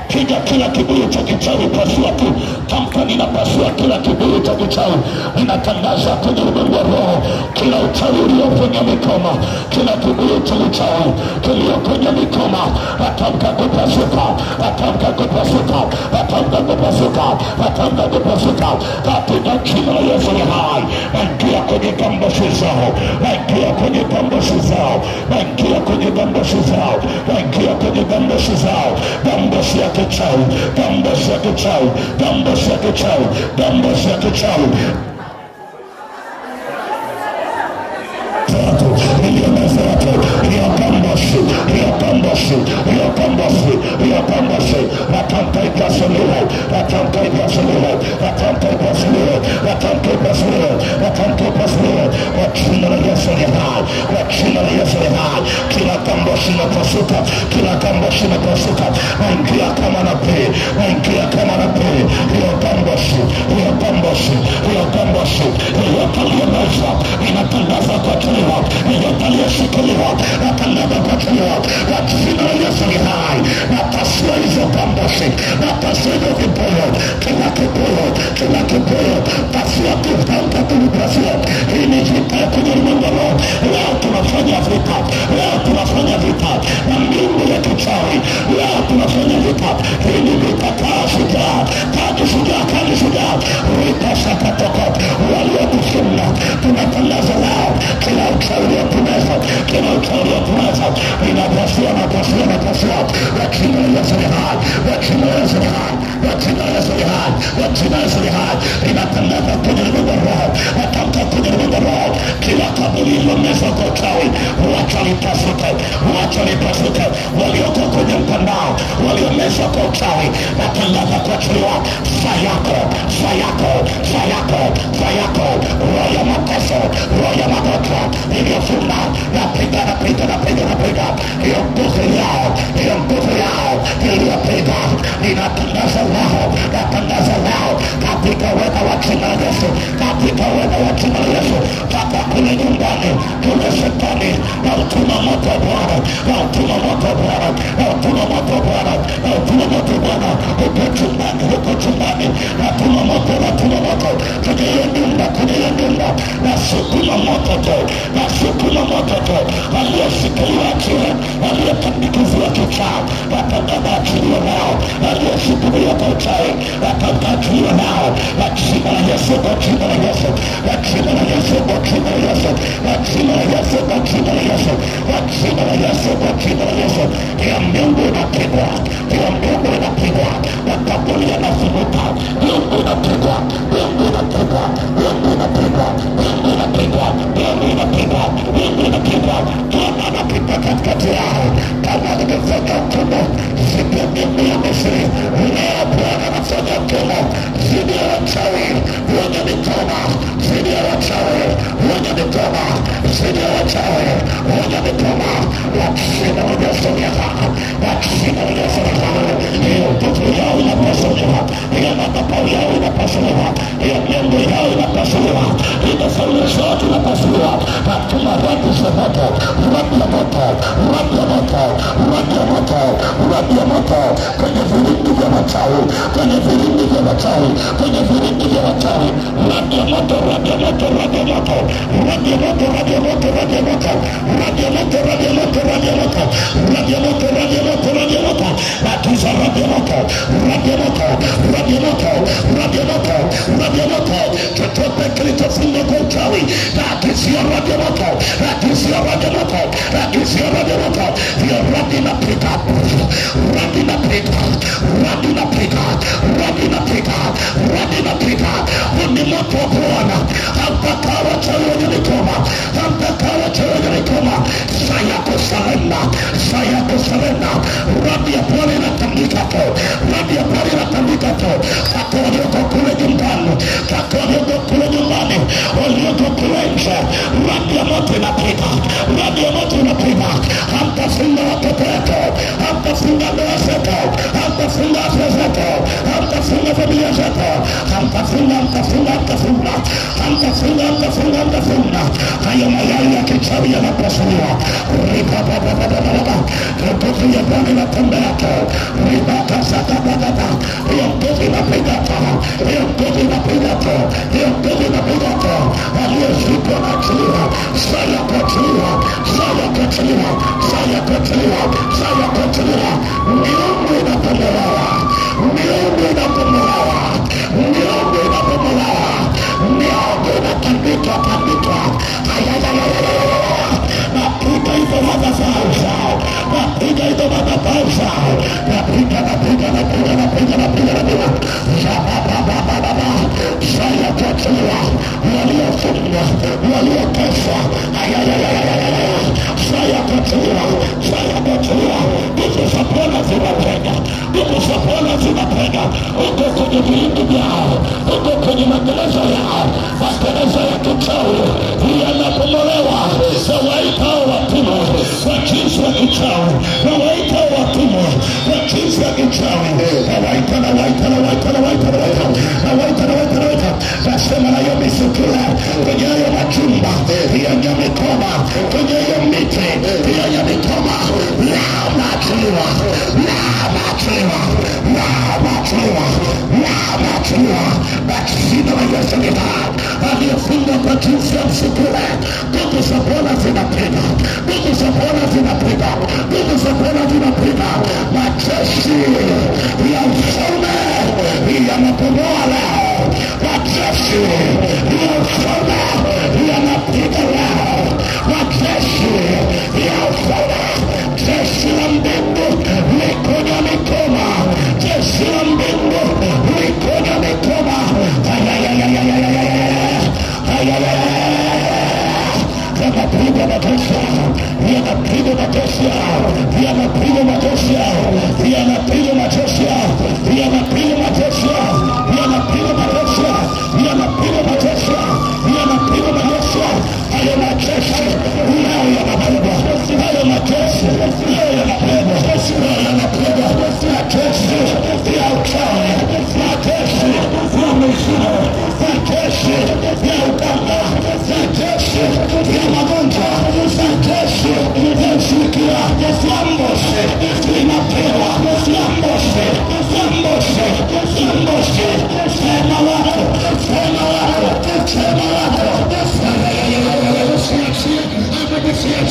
Piga kila kibuyu cha kichawi, pasua tu. Tamka, ninapasua kila kibuyu cha kichawi. Ninatangaza kwenye ulimwengu wa roho, kila uchawi uliofanya mikoma, kila kibuyu cha uchawi kiliyofanya mikoma, atamka kupasuka katika jina la Yesu. Ni hai, naingia kwenye gamboshi zao, gamboshi ya kichawi. Kila gamboshi inapasuka. Naingia kama nabii. Hiyo gamboshi yeyote aliyemeza inatangaza kuachiliwa, yeyote aliyeshikiliwa natangaza kuachiliwa kwa jina la Yesu. Ni hai, napasua hizo gamboshi, napasua hizo kibuyu, kila kibuyu pasua tu. Hii ni vita ya kwenye ulimwengu. Leo tunafanya vita na mbingu ya kichawi. Leo tunafanya vita. Hii ni vita. Kaji shujaa ritasakatoka waliokufunga. Tunatangaza leo kila uchawi uliotumeza inapasua kwa jina la Yesu. Ni hai, inatangaza kwenye ulimwengu wa roho, natamka kwenye ulimwengu wa roho, kila kaburi iliyomezwa kwa uchawi wacha lipasuke. Walioko kwenye mtandao waliomezwa kwa uchawi, natangaza kuachiliwa. Fayako, roho ya mateso, roho ya magonjwa iliyofunga, napiga hiyo nguvu yao iliyopiga. Ninatangaza lao katika wema wa jina la Yesu, katika moto Bwana, natuma moto Bwana, natuma moto Bwana, natuma moto Bwana, huko chumbani, natuma moto kwenye hiyo nyumba, nasukuma moto tu, aliyeshikiliwa kile, aliyepandikizwa kichaa, watakaachiliwa nao, aliyeshikiliwa kwa uchawi, watakaachiliwa nao, kwa jina la Yesu, kwa jina la Yesu, kwa jina la Yesu, kwa jina la Yesu, kwa jina la Yesu, kwa jina la Yesu, kwa jina la Yesu, kwa jina la Yesu. Ya Mungu inapigwa, ya Mungu inapigwa, makaburi yanafunguka, Mungu inapigwa, Mungu inapigwa, Mungu inapigwa, Mungu inapigwa, Mungu inapigwa, Mungu inapigwa. Bwana anapita katikati yao kama alivyofanya hukumu siku ya mbingu ya Misri. Leo Bwana anafanya hukumu dhidi ya wachawi wenye mikono, dhidi ya wachawi wenye mikono, dhidi ya wachawi wenye mikono. Wakishinda waliosogea, wakishinda waliosogea, hiyo nguvu yao inapasuliwa, hiyo madhabahu yao inapasuliwa, hiyo miungu yao inapasuliwa, hiyo falme zote inapasuliwa. Natuma radi za moto, radi ya moto, radi ya moto, radi ya moto, radi ya moto kwenye vilindi vya wachawi, kwenye vilindi vya wachawi, kwenye vilindi vya wachawi. Radi ya moto, radi ya moto, radi ya moto, radi ya moto, radi ya moto, radi ya moto, radi ya moto, radi ya moto, radi ya moto, radi ya moto, radi ya moto, radi ya moto. Natuza radi ya moto, radi ya moto, radi ya moto, radi ya moto, radi ya moto. Chochote kilichofunga kwa uchawi, nakisia radi ya moto, nakisia radi ya moto, nakisia radi ya moto. Hiyo radi inapita, radi inapita, radi inapita, radi inapita, radi inapita. Ni moto wa Bwana, hamtakaa wachawi wenye mikono, hamtakaa wachawi wenye mikono. Saya kusalenda, saya kusalenda. Radi ya Bwana inatambika tu, radi ya Bwana inatambika tu. Watu walioko kule nyumbani, watu walioko kule nyumbani, walioko kule nje, radi ya moto inapita, radi ya moto inapita. Hamtafunga watoto wetu, hamtafunga ndoa zetu, hamtafunga afya zetu, hamtafunga familia zetu, hamtafunga, hamtafunga, hamtafunga, hamtafunga, hamtafunga, hamtafunga. Hayo mayai ya kichawi yanapasuliwa. Nguvu ya Bwana inatembea tu, ribaka sakabagaba. Hiyo nguvu inapiga tu, hiyo nguvu inapiga tu, hiyo nguvu inapiga tu. Aliyeshikwa na achiliwa, saya kuachiliwa, saya kuachiliwa, saya kuachiliwa, saya kuachiliwa. Miungu inapomolewa, miungu inapomolewa, miungu inapomolewa, miungu inatambika, tambika. Napiga hizo madhabahu zao, napiga hizo madhabahu zao, napiga, napiga, napiga, napiga, napiga, napiga. Zabababababa, saya kuachiliwa, waliofungwa, walioteswa, saya kuachiliwa, saya kuachiliwa. Nguvu za Bwana zinapenya, nguvu za Bwana zinapenya. Uko kwenye vilindi vyao, uko kwenye magereza yao, magereza ya kichawi yanapomolewa. Nawaita watumwa kwa jinsi ya kichawi, nawaita watumwa kwa jinsi ya kichawi. Nawaita, nawaita, nawaita, nawaita, nawaita, nawaita, nawaita, nawaita. Nasema na hiyo misukule kwenye hiyo majumba yenye mikoma, kwenye hiyo miti yenye mikoma, lao naachiliwa, lao naachiliwa, lao naachiliwa, lao naachiliwa. Jina la Yesu ni hai. Aliyefunga kwa jinsi ya msukule, nguvu za Bwana zinapiga, nguvu za Bwana zinapiga, nguvu za Bwana zinapiga. Majeshi ya ufalme yanapomoa leo, majeshi ya ufalme yanapiga leo, majeshi ya ufalme. Jeshi la mbingu liko na mikono, jeshi la mbingu liko na mikono. Yanapiga mateso yao, yanapiga mateso yao, yanapiga mateso yao, yanapiga mateso yao, yanapiga mateso yao, yanapiga mateso yao, yanapiga mateso yao, yanapiga mateso yao. Hayo mateso yao yanapigwa, hayo mateso yao yanapigwa, yao yanapigwa. Mateso ya uchawi, mateso ya mizimu, mateso ya uganga, mateso ya magonjwa, mateso ya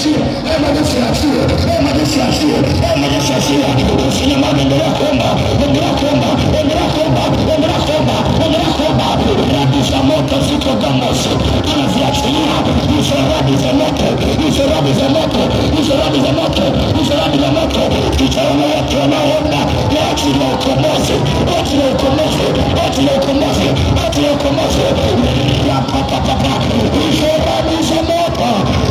yaachie, majeshi yaachie, majeshi yaachie, majeshi yaachie. Usinyamaze, endelea kuomba, endelea kuomba, endelea kuomba, endelea kuomba, endelea kuomba. Radi za moto ziko Gamosi, anaziachilia hizo radi za moto, hizo radi za moto, hizo radi za moto, hizo radi za moto. Kijana wote wanaomba waachilie ukombozi, waachilie ukombozi, waachilie ukombozi, waachilie ukombozi. Hizo radi za moto,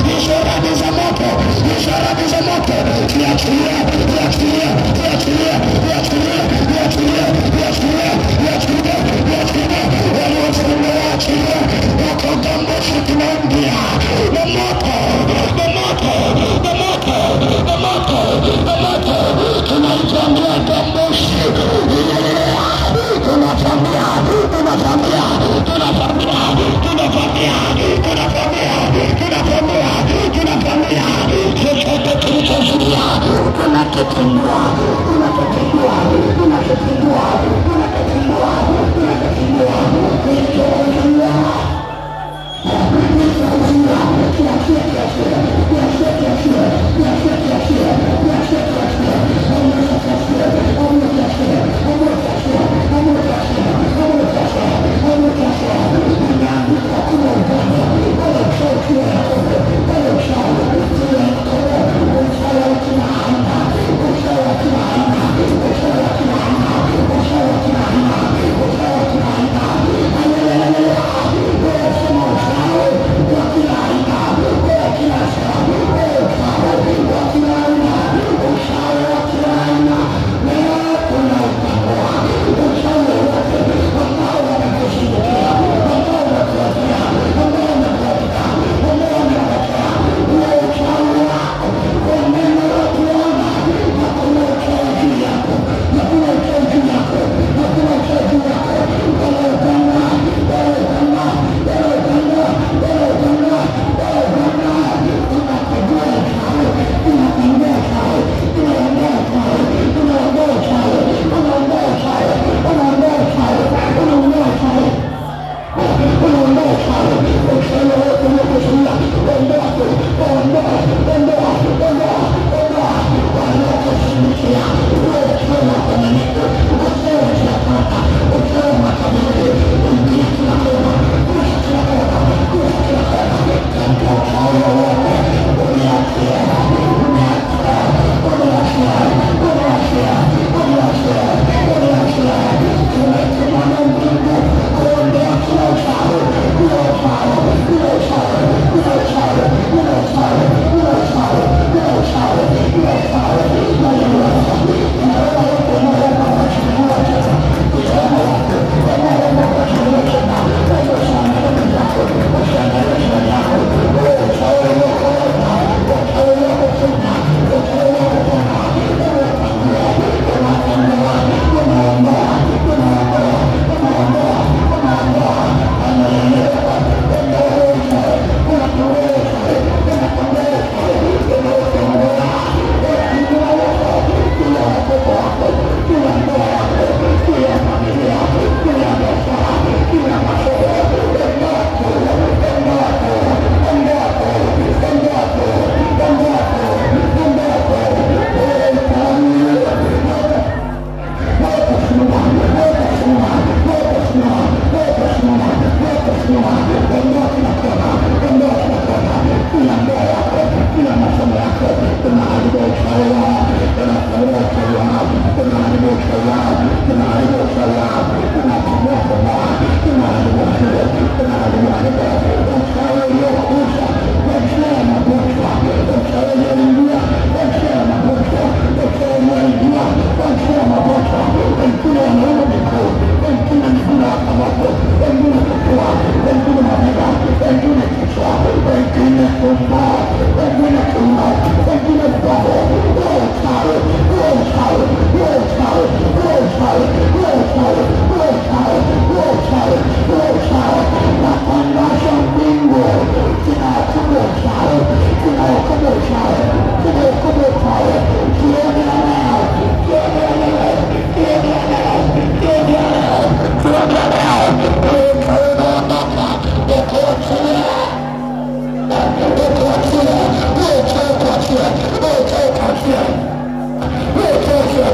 hizo radi za moto, hizo radi za moto, viachilie, viachilie, viachilie, viachilie, viachilie, viachilie, viachilie, viachilie. Waliofunga waachilie, wako Gamosi tunaingia na moto, na moto, na moto, na moto, na moto. Tunaitambia Gamosi, tunatambia, tunatambia, tunatambia, tunatambia, tunatambia, tunatambia, tunatambia. Chochote kilichozuia tunakipindua, tunakipindua, tunakipindua, tunakipindua, tunakipindua.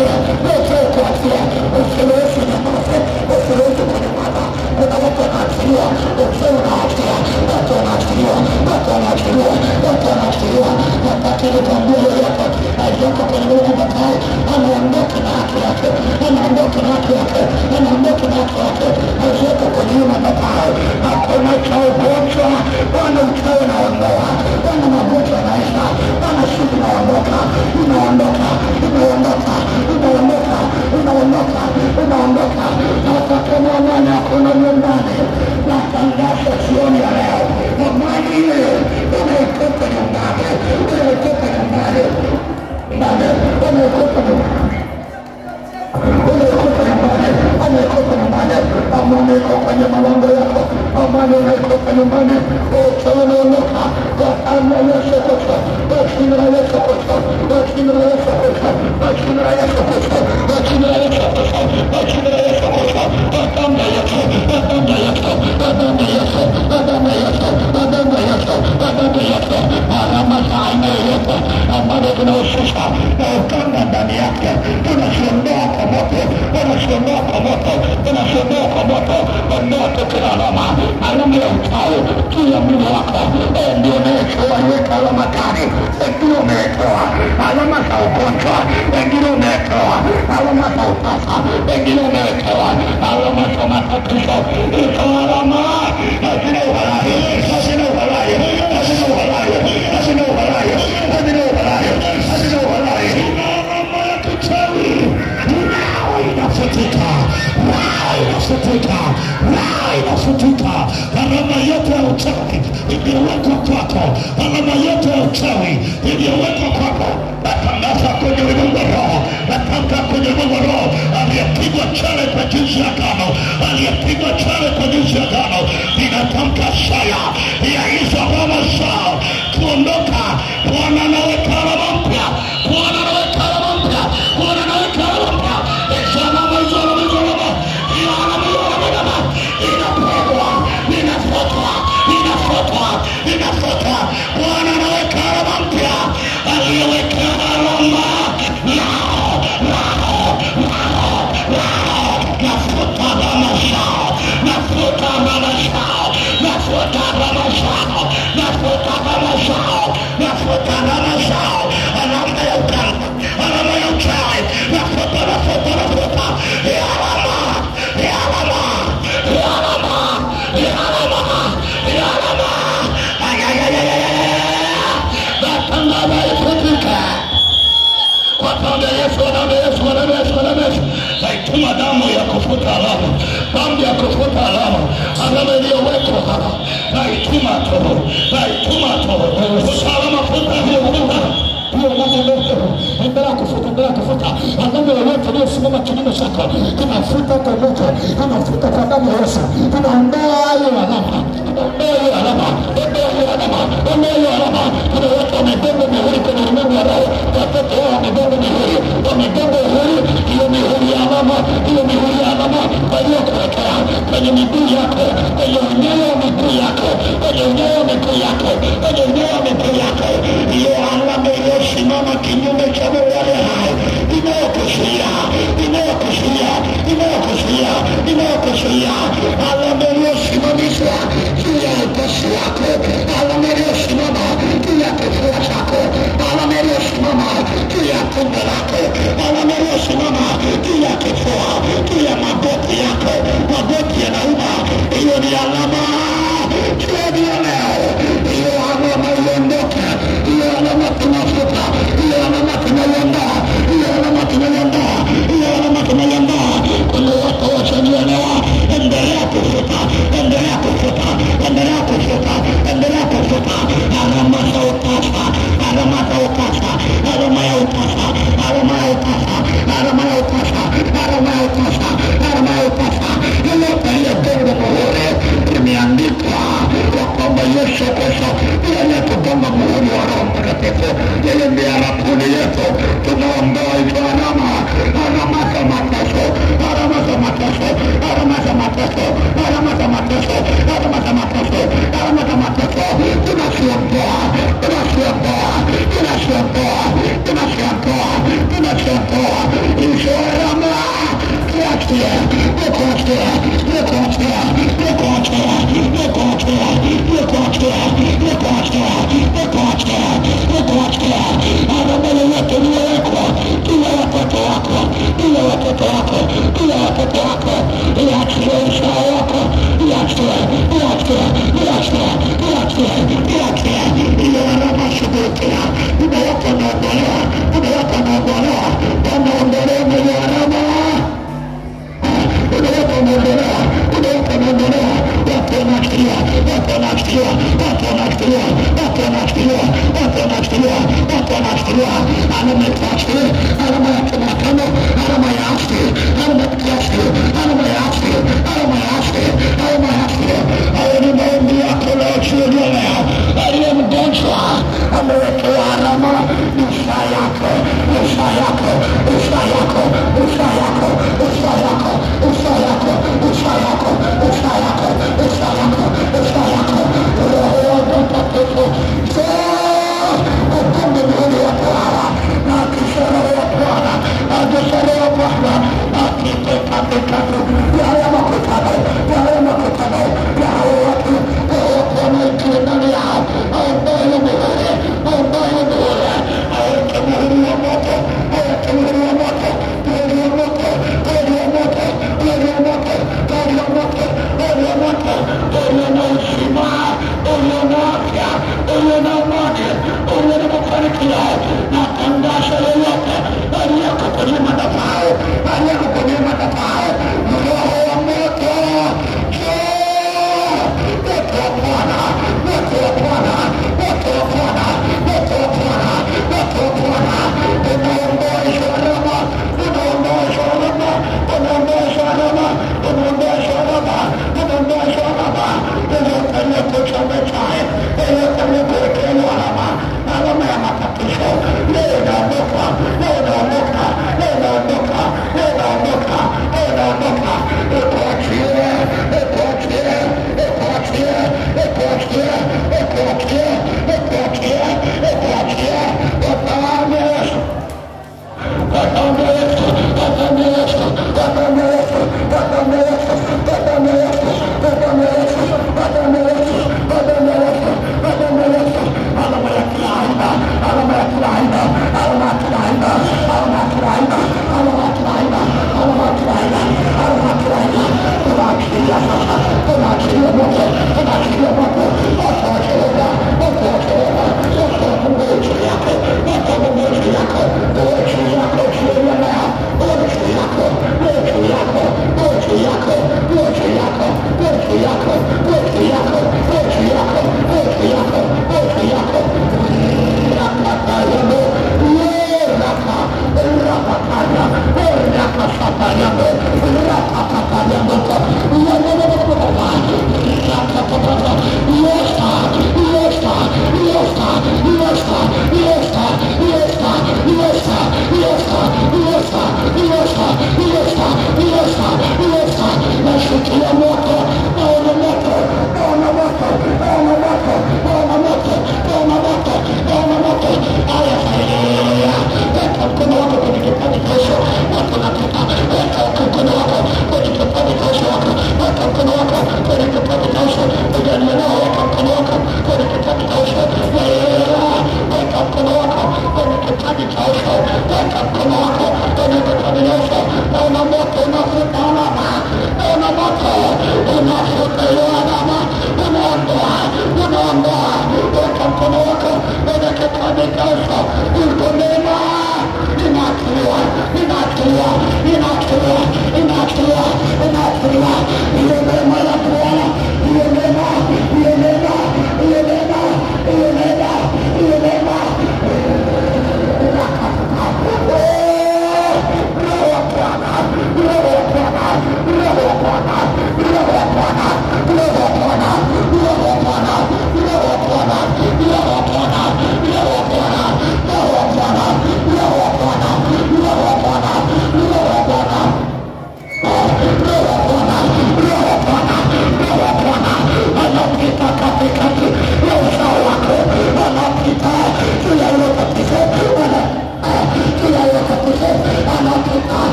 kuachia, leo kuachia, usiruhusu nafasi, usiruhusu kunyamaza. Kuna watu wanaachiliwa, ukiwa unaachia, watu wanaachiliwa, watu wanaachiliwa, watu wanaachiliwa. Wakati nikuambia yoyote, aliyoko kwenye Mungu baadaye, anaondoka na haki yake, anaondoka na haki yake, anaondoka na haki yake, aliyoko kwenye Mungu baadaye. Hakuna cha ugonjwa, wana uchawi naondoa, wana magonjwa naisha, wana shida naondoka, unaondoka, unaondoka, unaondoka, unaondoka, unaondoka. Natakana amani hakuna nyumbani, natangaza jioni ya leo, amani ile unaikuta nyumbani, unaikuta nyumbani, unaikuta nyumbani, unaikuta nyumbani, unaikuta nyumbani. Amani iko kwenye malango yako, amani unaikuta nyumbani, utaondoka kwa damu ya Yesu Kristo, kwa jina la Yesu Kristo, kwa jina la Yesu Kristo, kwa jina la Yesu Kristo, kwa jina la Yesu Kristo, kwa jina la Yesu Kristo, kwa damu ya Yesu, kwa damu ya Yesu, kwa damu ya Yesu, kwa damu ya Yesu, kwa damu ya Yesu, kwa damu ya Yesu. Alama za aina yoyote ambazo tunahusisha na ukanda ndani yake, tunashondoa kwa moto, tunashondoa kwa moto, tunashondoa kwa moto. Ondoa tokea alama, alama ya uchawi juu ya mwili wako, ndio umewekewa. Iweka alama gani? Wengine umewekewa alama za ugonjwa, wengine umewekewa alama za utasa, wengine umewekewa alama za matatizo. Hizo alama hazina uhalali, hazina uhalali, hazina uhalali, hazina uhalali, hazina uhalali, hazina uhalali. Alama ya kichawi inafutika, inafutika, inafutika. Alama yote ya uchawi iliyowekwa kwako, alama yote ya uchawi iliyowekwa kwako, natangaza kwenye ulimwengu wa roho, natamka kwenye ulimwengu wa roho, aliyepigwa chale kwa jinsi ya agano, aliyepigwa chale kwa jinsi ya agano, ninatamka shaya ya hizo alama zao kuondoka. Bwana anaweka alama mpya, Bwana anaweka alama mpya, Bwana anaweka alama mpya. Hizo alama, hizo alama, hizo alama, hiyo alama, hiyo alama, inapigwa, inafutwa, inafutwa, inafutwa. Bwana anaweka alama mpya, aliyeweka alama nafuta alama zao, nafuta alama zao, nafuta alama zao, nafuta alama zao, nafuta alama zao. Alama ya ukanda, alama ya uchawi, nafuta, nafuta, nafuta. Alama, alama, alama, alama, alama. Natangaza ifutika kwa damu ya Yesu, damu ya Yesu, damu ya Yesu, damu ya Yesu. Naituma damu ya kufuta alama, damu ya kufuta alama, alama iliyowekwa hapa. Naituma tu, naituma tu. Alama futa hiyo alama. Hiyo alama yote, endelea kufuta, endelea kufuta. Alama yote iliyosimama kinyume chako, tunafuta kwa moto, tunafuta kwa damu ya Yesu. Tunaondoa hiyo alama, tunaondoa hiyo alama, ondoa hiyo alama, ondoa hiyo alama. Kuna watu wamebeba mihuri kwenye ulimwengu wa roho, watoto wao wamebeba mihuri, wamebeba mihuri. Hiyo mihuri ya alama, hiyo mihuri ya alama waliokuwekea kwenye miguu yako, kwenye unyayo wa miguu yako, kwenye unyayo wa miguu yako, kwenye unyayo wa miguu yako. Hiyo alama iliyosimama kinyume cha Mungu aliye hai, inayokuzuia, inayokuzuia, inayokuzuia, inayokuzuia. Alama iliyosimamishwa juu ya utosi wako, alama iliyosimama juu ya kifua chako, alama iliyosimama juu ya tumbo lako, alama iliyosimama juu ya kifua, juu ya magoti yako. Magoti yanauma,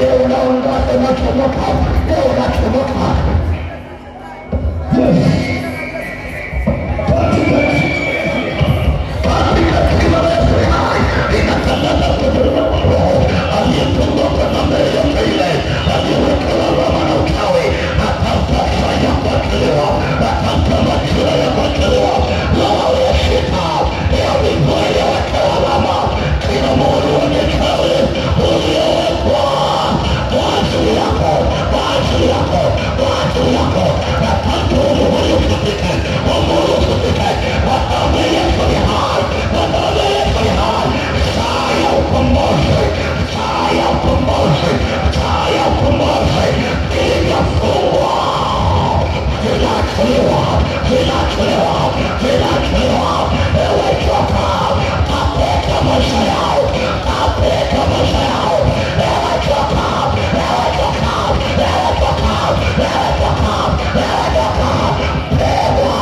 leo unaondoka na chomoka, leo unachomoka. Yes. Katika jina la Yesu hai, inatangaza kutoka kwa roho aliyetongoka na mbele ya mbele, aliyewekwa alama na uchawi, atampata ya kuachiliwa, atampa majira ya kuachiliwa. Lawa ya shetani, ya mikoa ya alama, kila moyo wa uchawi uliowekwa kwa ajili yako, kwa ajili yako, kwa ajili yako, atampa moyo usipike, moyo usipike, watambe Yesu ni hai, watambe Yesu ni hai. Saa ya ukombozi, saa ya ukombozi, saa ya ukombozi inafungwa, inachelewa, inachelewa, inachelewa. Ewe choka, kapeka maisha yao, kapeka maisha yao. Ewe choka, ewe choka, ewe choka, ewe choka, ewe choka. Pewa,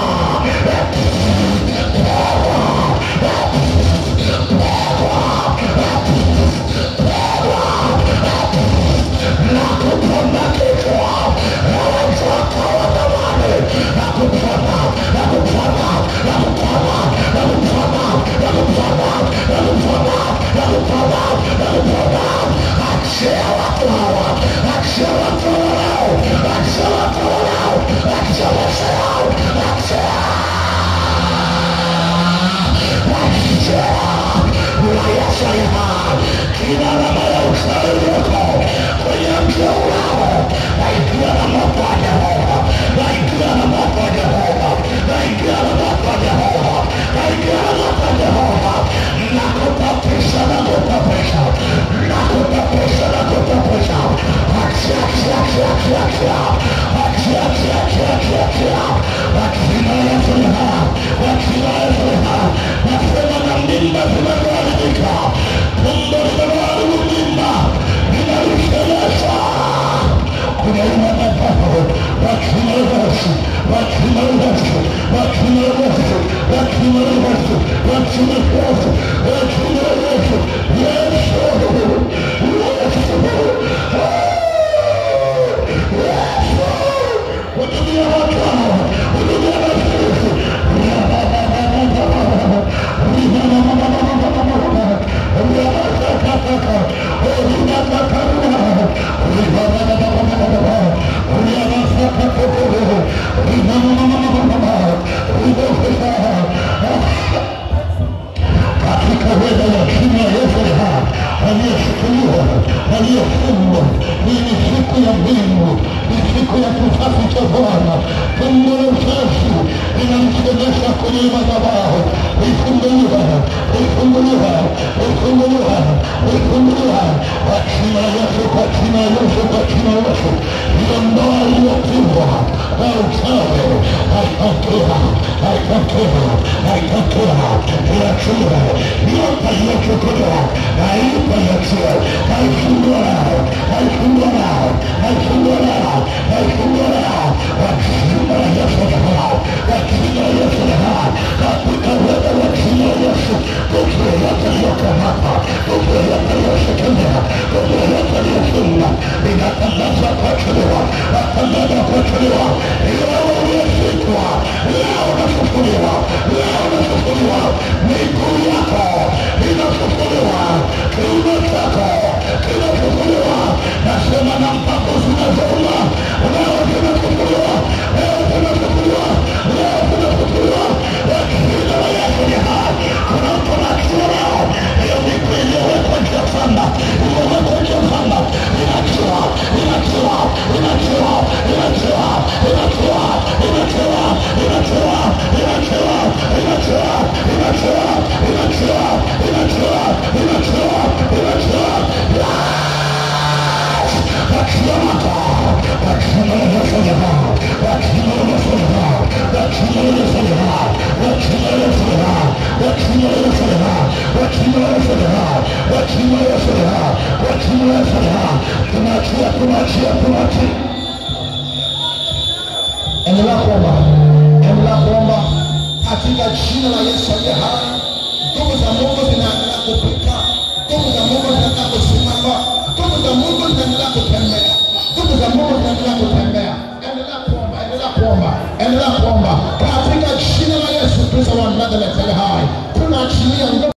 aliyefungwa. Hii ni siku ya mbingu, ni siku ya kizazi cha Bwana. Tumbo la uzazi linamsemesha kwenye madhabahu. Ifunguliwa, ifunguliwa, ifunguliwa, ifunguliwa kwa jina la Yesu, kwa jina la Yesu, kwa jina la Yesu. Hiyo ndoa iliyofungwa kwa uchawi haitakuwa, haitakuwa, haitakuwa. Inachua yote iliyochukuliwa na iliyoachia, haifungwa nao, haifungwa nao, haifungwa nao, haifungwa nao kwa jina la Yesu nao, kwa jina la Yesu nao, katika uwezo wa jina la Yesu. Nguvu yote iliyokamata, nguvu yote iliyoshikilia, nguvu yote iliyofunga inatangazwa kuachiliwa, inatangazwa kuachiliwa. Leo uliyeshikwa, leo unafufuliwa, leo unafufuliwa. Miguu yako inafufuliwa, kiuno chako kinafufuliwa. Nasema na mpaka zinazouma leo zinafufuliwa, leo zinafufuliwa, leo zinafufuliwa kwa jina la Yesu ni hai. Kuna mtu anachua leo, hiyo miguu iliyowekwa nje ya sanda, iliyowekwa nje ya sanda inachua, inachua, inachua, inachua, inachua, inachua, inachua, inachua, inachua, inachua, inachua, inachua, inachua, inachua. Endelea kuomba, endelea kuomba katika jina la Yesu aliye hai. Nguvu za Mungu zinaendelea kupita, nguvu za Mungu zinaendelea kusimama, nguvu za Mungu zinaendelea Mungu zinaendelea kutembea. Endelea kuomba, endelea kuomba, endelea kuomba katika jina la Yesu Kristo wa Nazareti hai. Tunaachilia